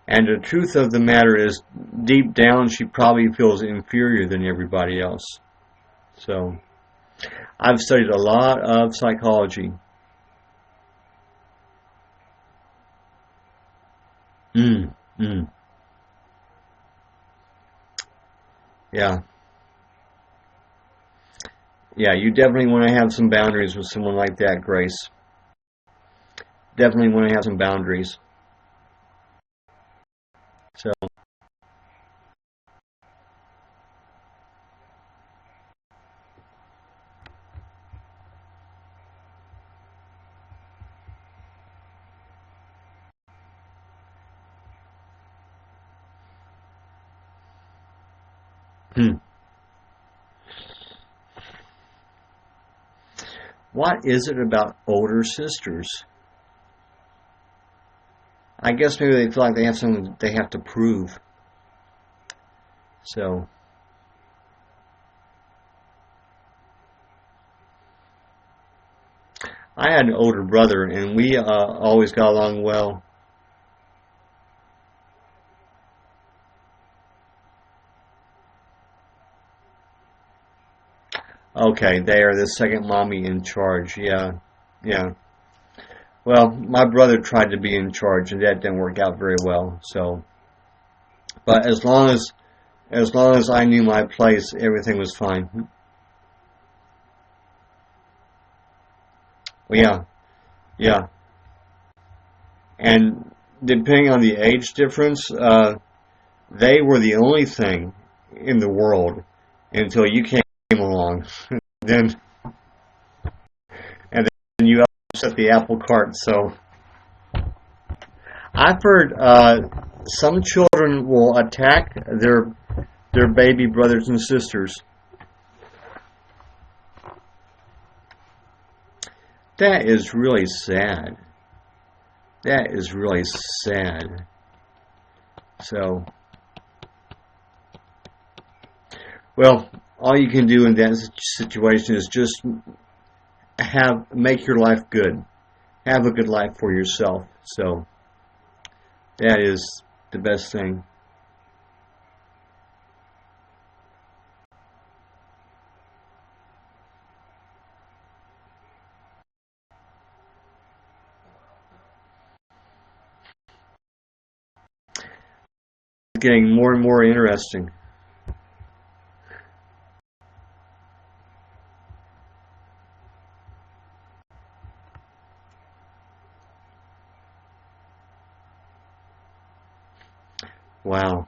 And the truth of the matter is, deep down, she probably feels inferior than everybody else. So I've studied a lot of psychology. Mm, mm, yeah, yeah. You definitely want to have some boundaries with someone like that, Grace. Definitely want to have some boundaries. So, hmm. What is it about older sisters? I guess maybe they feel like they have something that they have to prove. So, I had an older brother, and we always got along well. Okay, they are the second mommy in charge. Yeah, yeah. Well, my brother tried to be in charge, and that didn't work out very well. So, but as long as I knew my place, everything was fine. Well, yeah, yeah. And depending on the age difference, they were the only thing in the world until you came along. Then and then you upset the apple cart. So I've heard some children will attack their baby brothers and sisters. That is really sad. That is really sad. So, well, all you can do in that situation is just make your life good. Have a good life for yourself. So, that is the best thing. It's getting more and more interesting. Wow.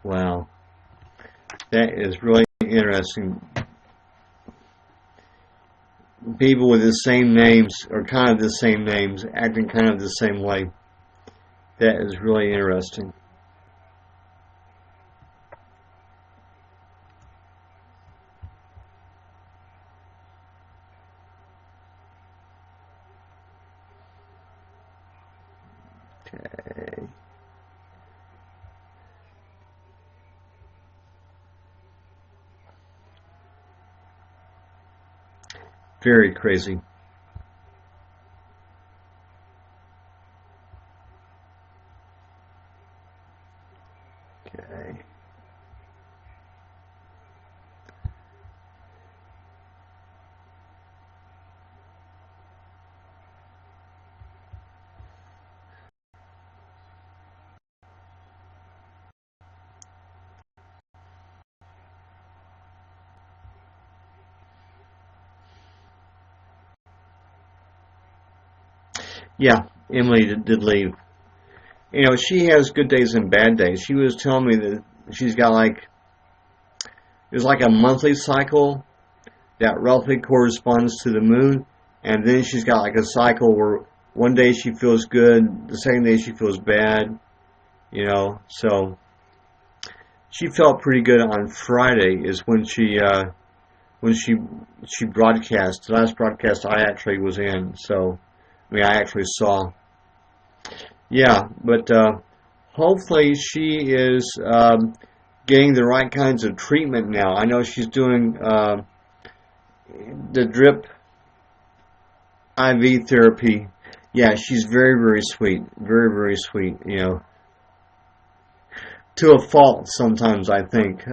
Wow. That is really interesting. People with the same names, or kind of the same names, acting kind of the same way. That is really interesting. Okay. Very crazy. Okay. Yeah, Emily did leave. You know, she has good days and bad days. She was telling me that she's got like, there's like a monthly cycle that roughly corresponds to the moon, and then she's got like a cycle where one day she feels good, the second day she feels bad, you know. So she felt pretty good on Friday is when she broadcast. The last broadcast I actually was in, so I mean I actually saw. Yeah, but hopefully she is getting the right kinds of treatment now. I know she's doing the drip IV therapy. Yeah, she's very, very sweet. Very, very sweet, you know. To a fault sometimes, I think.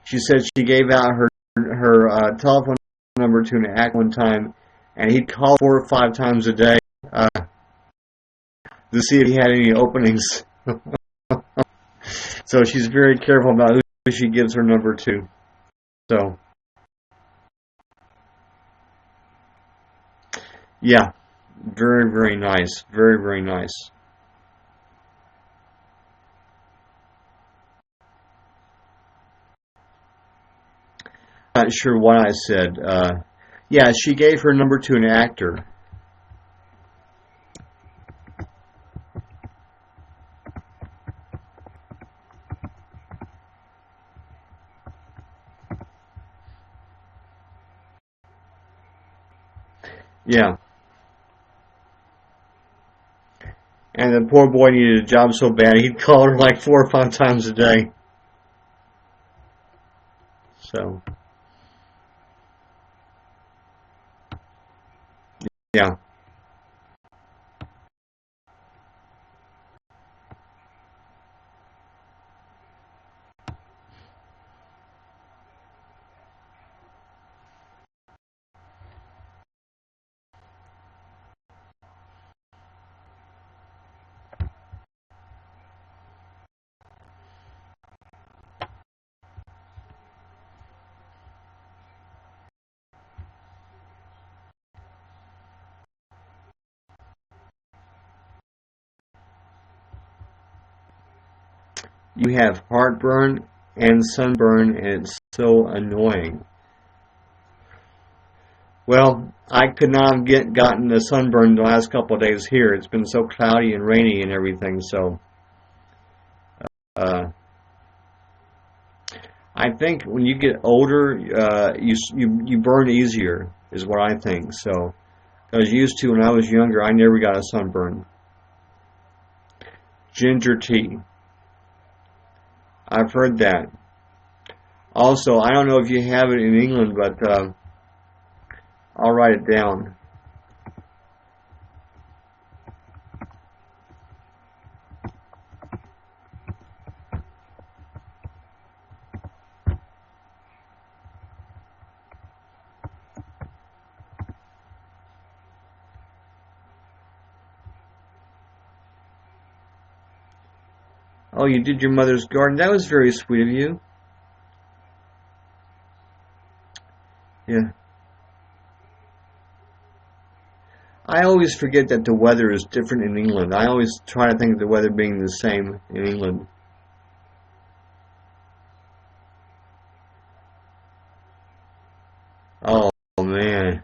She said she gave out her telephone number to an act one time, and he'd call 4 or 5 times a day to see if he had any openings. So she's very careful about who she gives her number to. So, yeah, very, very nice. Very, very nice. Not sure what I said. Yeah, she gave her number to an actor. Yeah. And the poor boy needed a job so bad, he'd call her like 4 or 5 times a day. So, yeah. You have heartburn and sunburn, and it's so annoying. Well, I could not have gotten the sunburn the last couple of days here. It's been so cloudy and rainy and everything, so uh, I think when you get older, you burn easier, is what I think. So, I was used to when I was younger, I never got a sunburn. Ginger tea. I've heard that. Also, I don't know if you have it in England, but I'll write it down. Oh, you did your mother's garden. That was very sweet of you. Yeah. I always forget that the weather is different in England. I always try to think of the weather being the same in England. Oh, man.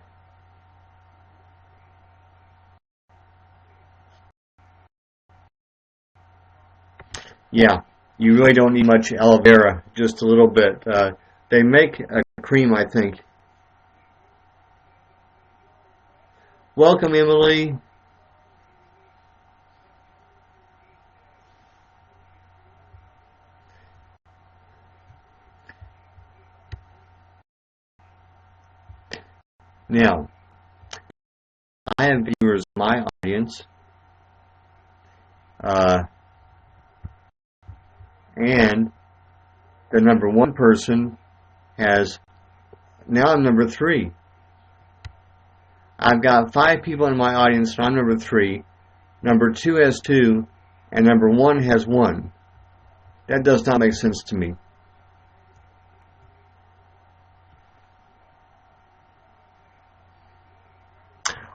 Yeah. You really don't need much aloe vera, just a little bit. They make a cream, I think. Welcome, Emily. Now, I have viewers in my audience. Uh, and the number 1 person has, now I'm number 3. I've got 5 people in my audience, and I'm number 3. Number 2 has 2, and number 1 has 1. That does not make sense to me.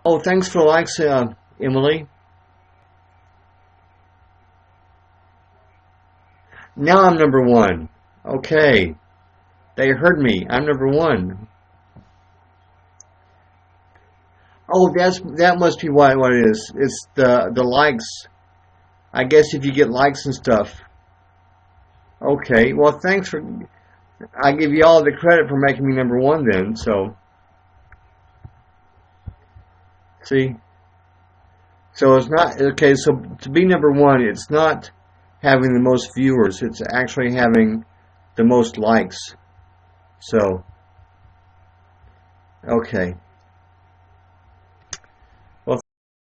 Oh, thanks for the likes, Emily. Now I'm number 1. Okay. They heard me. I'm number 1. Oh, that must be what it is. It's the likes. I guess if you get likes and stuff. Okay. Well, thanks for. I give you all the credit for making me number 1 then. So. See. So it's not okay. So to be number 1, it's not having the most viewers. It's actually having the most likes. So. Okay.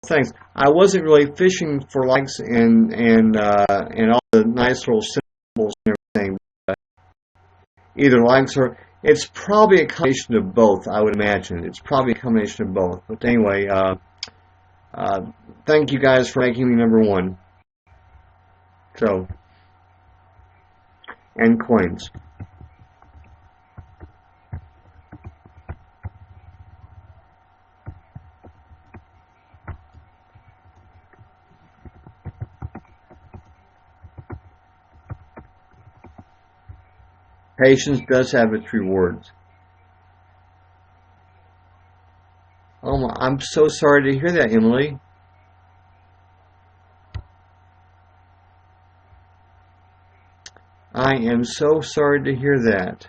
Thanks. I wasn't really fishing for likes and all the nice little symbols and everything. Either likes or it's probably a combination of both. I would imagine it's probably a combination of both. But anyway, thank you guys for making me number 1. So, and coins. Patience does have its rewards. Oh, I'm so sorry to hear that, Emily. I am so sorry to hear that.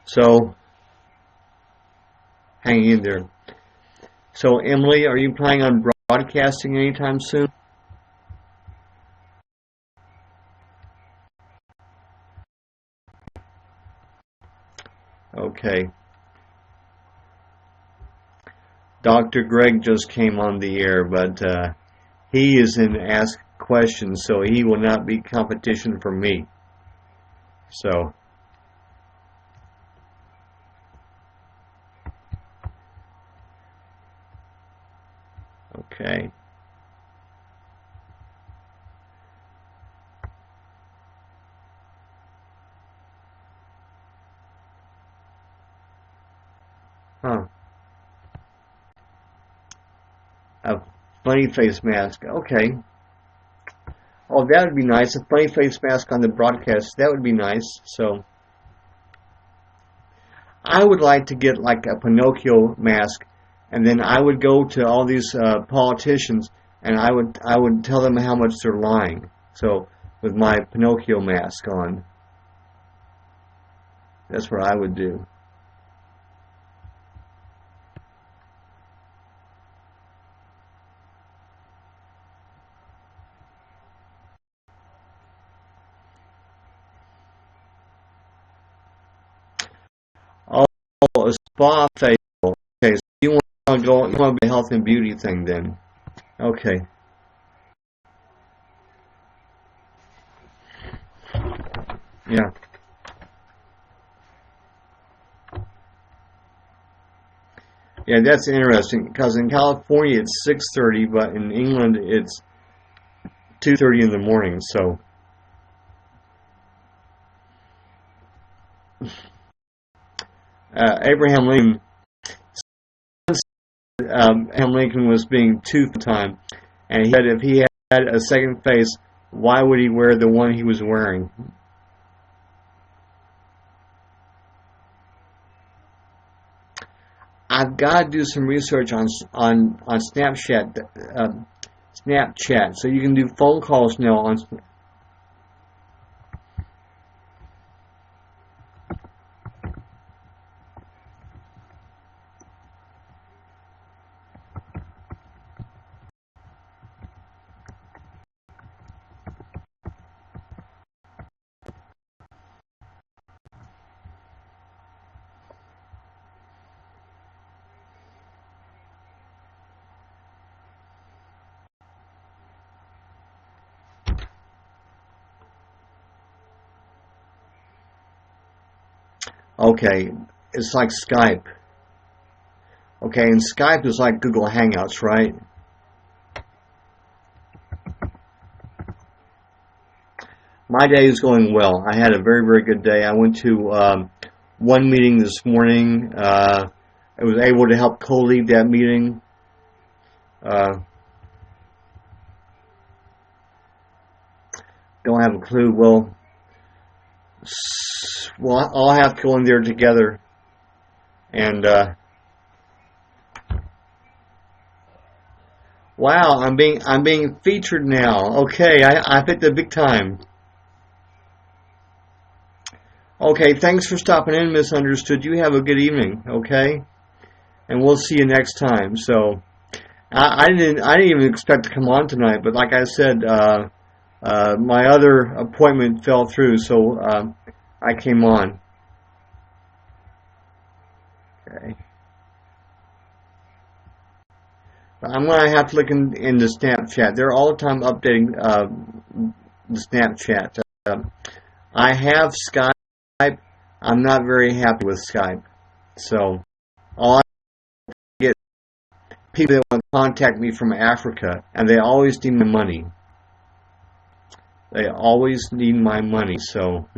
So, hang in there. So, Emily, are you planning on broadcasting anytime soon? Okay. Dr. Greg just came on the air, but he is in Ask Questions, so he will not be competition for me. So. Okay. Huh. A funny face mask. Okay. Oh, that would be nice. A funny face mask on the broadcast. That would be nice. So, I would like to get like a Pinocchio mask, and then I would go to all these politicians, and I would tell them how much they're lying. So, with my Pinocchio mask on, that's what I would do. Oh, a spa facial. Okay, so you want to go? You want to be a health and beauty thing then? Okay. Yeah. Yeah, that's interesting because in California it's 6:30, but in England it's 2:30 in the morning. So, Abraham Lincoln, Abraham Lincoln was being too time, and he said if he had a second face, why would he wear the one he was wearing? I've got to do some research on Snapchat. Snapchat, so you can do phone calls now on. Okay, it's like Skype. Okay, and Skype is like Google Hangouts, right? My day is going well. I had a very, very good day. I went to one meeting this morning. I was able to help co-lead that meeting. Don't have a clue. Well, I'll have to go in there together. And wow, I'm being featured now. Okay, I hit the big time. Okay, thanks for stopping in, Misunderstood. You have a good evening, okay? And we'll see you next time. So, I didn't even expect to come on tonight, but like I said, my other appointment fell through, so I came on. Okay. But I'm going to have to look into Snapchat. They're all the time updating the Snapchat. I have Skype. I'm not very happy with Skype. So, all I get people that want to contact me from Africa, and they always need my money. They always need my money, so...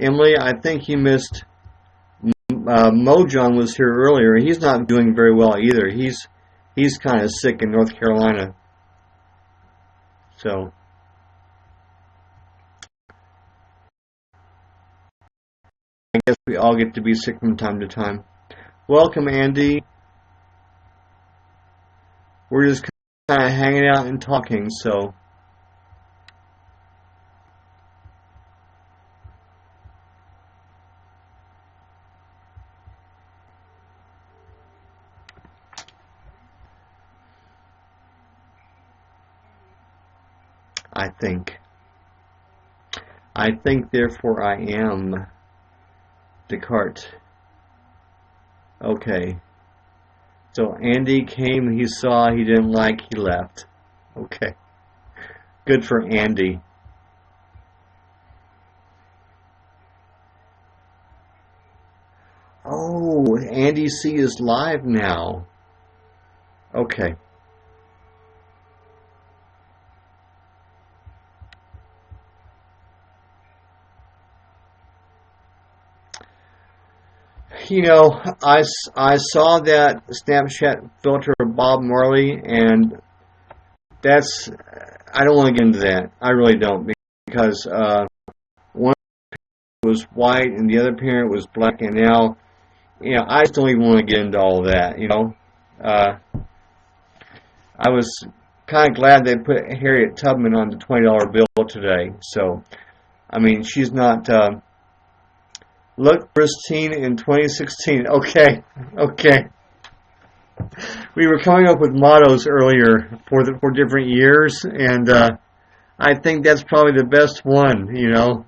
Emily, I think you missed... Mojon was here earlier. He's not doing very well either. He's kind of sick in North Carolina. So... I guess we all get to be sick from time to time. Welcome, Andy. We're just kind of hanging out and talking, so... I think, therefore I am. Descartes. Okay. So Andy came, he saw, he didn't like, he left. Okay. Good for Andy. Oh, Andy C is live now. Okay. You know, I saw that Snapchat filter of Bob Marley, and that's, I don't want to get into that. I really don't, because one was white and the other parent was black, and now, you know, I just don't even want to get into all of that, you know. I was kind of glad they put Harriet Tubman on the $20 bill today, so, I mean, she's not... Look pristine in 2016. Okay. We were coming up with mottos earlier for different years, and I think that's probably the best one. You know,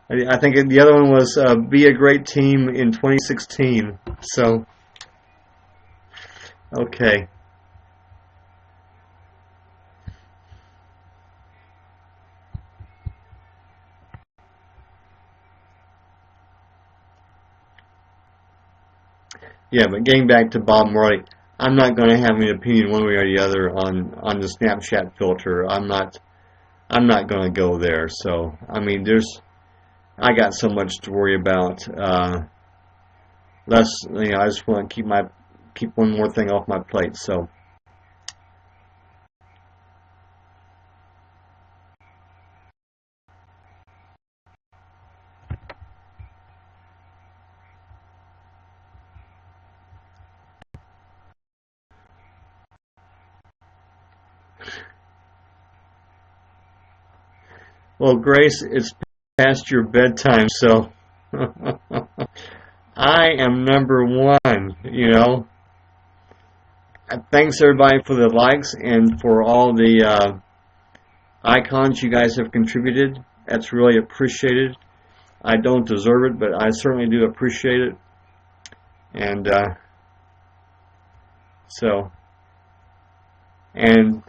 I think the other one was be a great team in 2016. So, okay. Yeah, but getting back to Bob Marley, I'm not going to have an opinion one way or the other on the Snapchat filter. I'm not going to go there. So, I mean, I got so much to worry about. Less, you know, I just want to keep one more thing off my plate. So. Well, Grace, it's past your bedtime, so I am number one, you know. Thanks, everybody, for the likes and for all the icons you guys have contributed. That's really appreciated. I don't deserve it, but I certainly do appreciate it. And So, and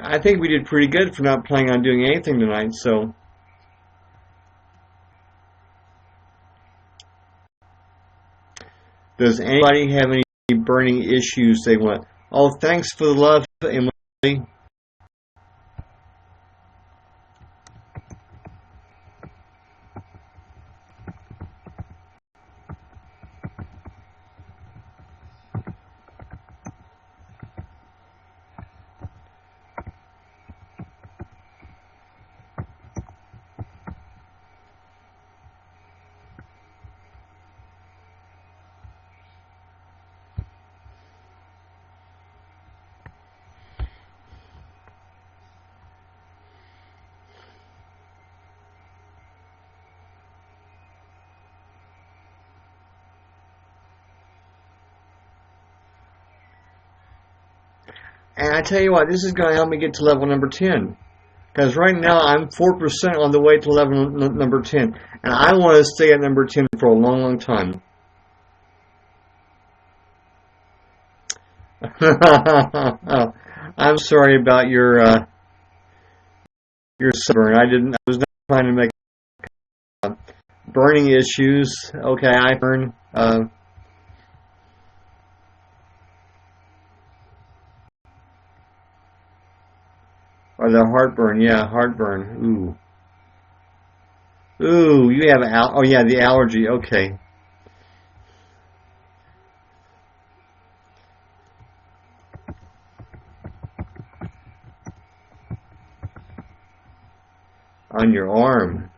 I think we did pretty good for not planning on doing anything tonight. So, does anybody have any burning issues they want? Oh, thanks for the love, Emily. And I tell you what, this is going to help me get to level number 10. Because right now I'm 4% on the way to level number 10. And I want to stay at number 10 for a long, long time. I'm sorry about your sunburn. I was not trying to make burning issues. Okay, I burn. Or the heartburn, yeah, heartburn. Ooh, you have oh yeah, the allergy. Okay. On your arm.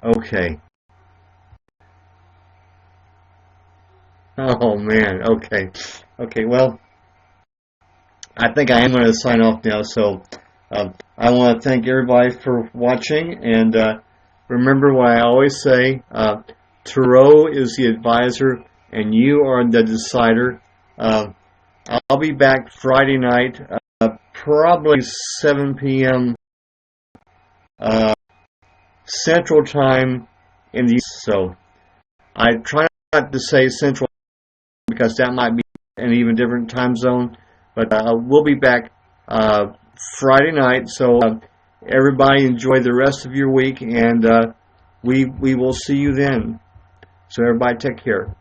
Okay. Oh man. Okay. Okay. Well, I think I am going to sign off now. So I want to thank everybody for watching, and remember what I always say: Tarot is the advisor, and you are the decider. I'll be back Friday night, probably 7 p.m. Central Time in the East. So I try not to say Central because that might be an even different time zone. But we'll be back Friday night. So everybody enjoy the rest of your week, and we will see you then. So everybody take care.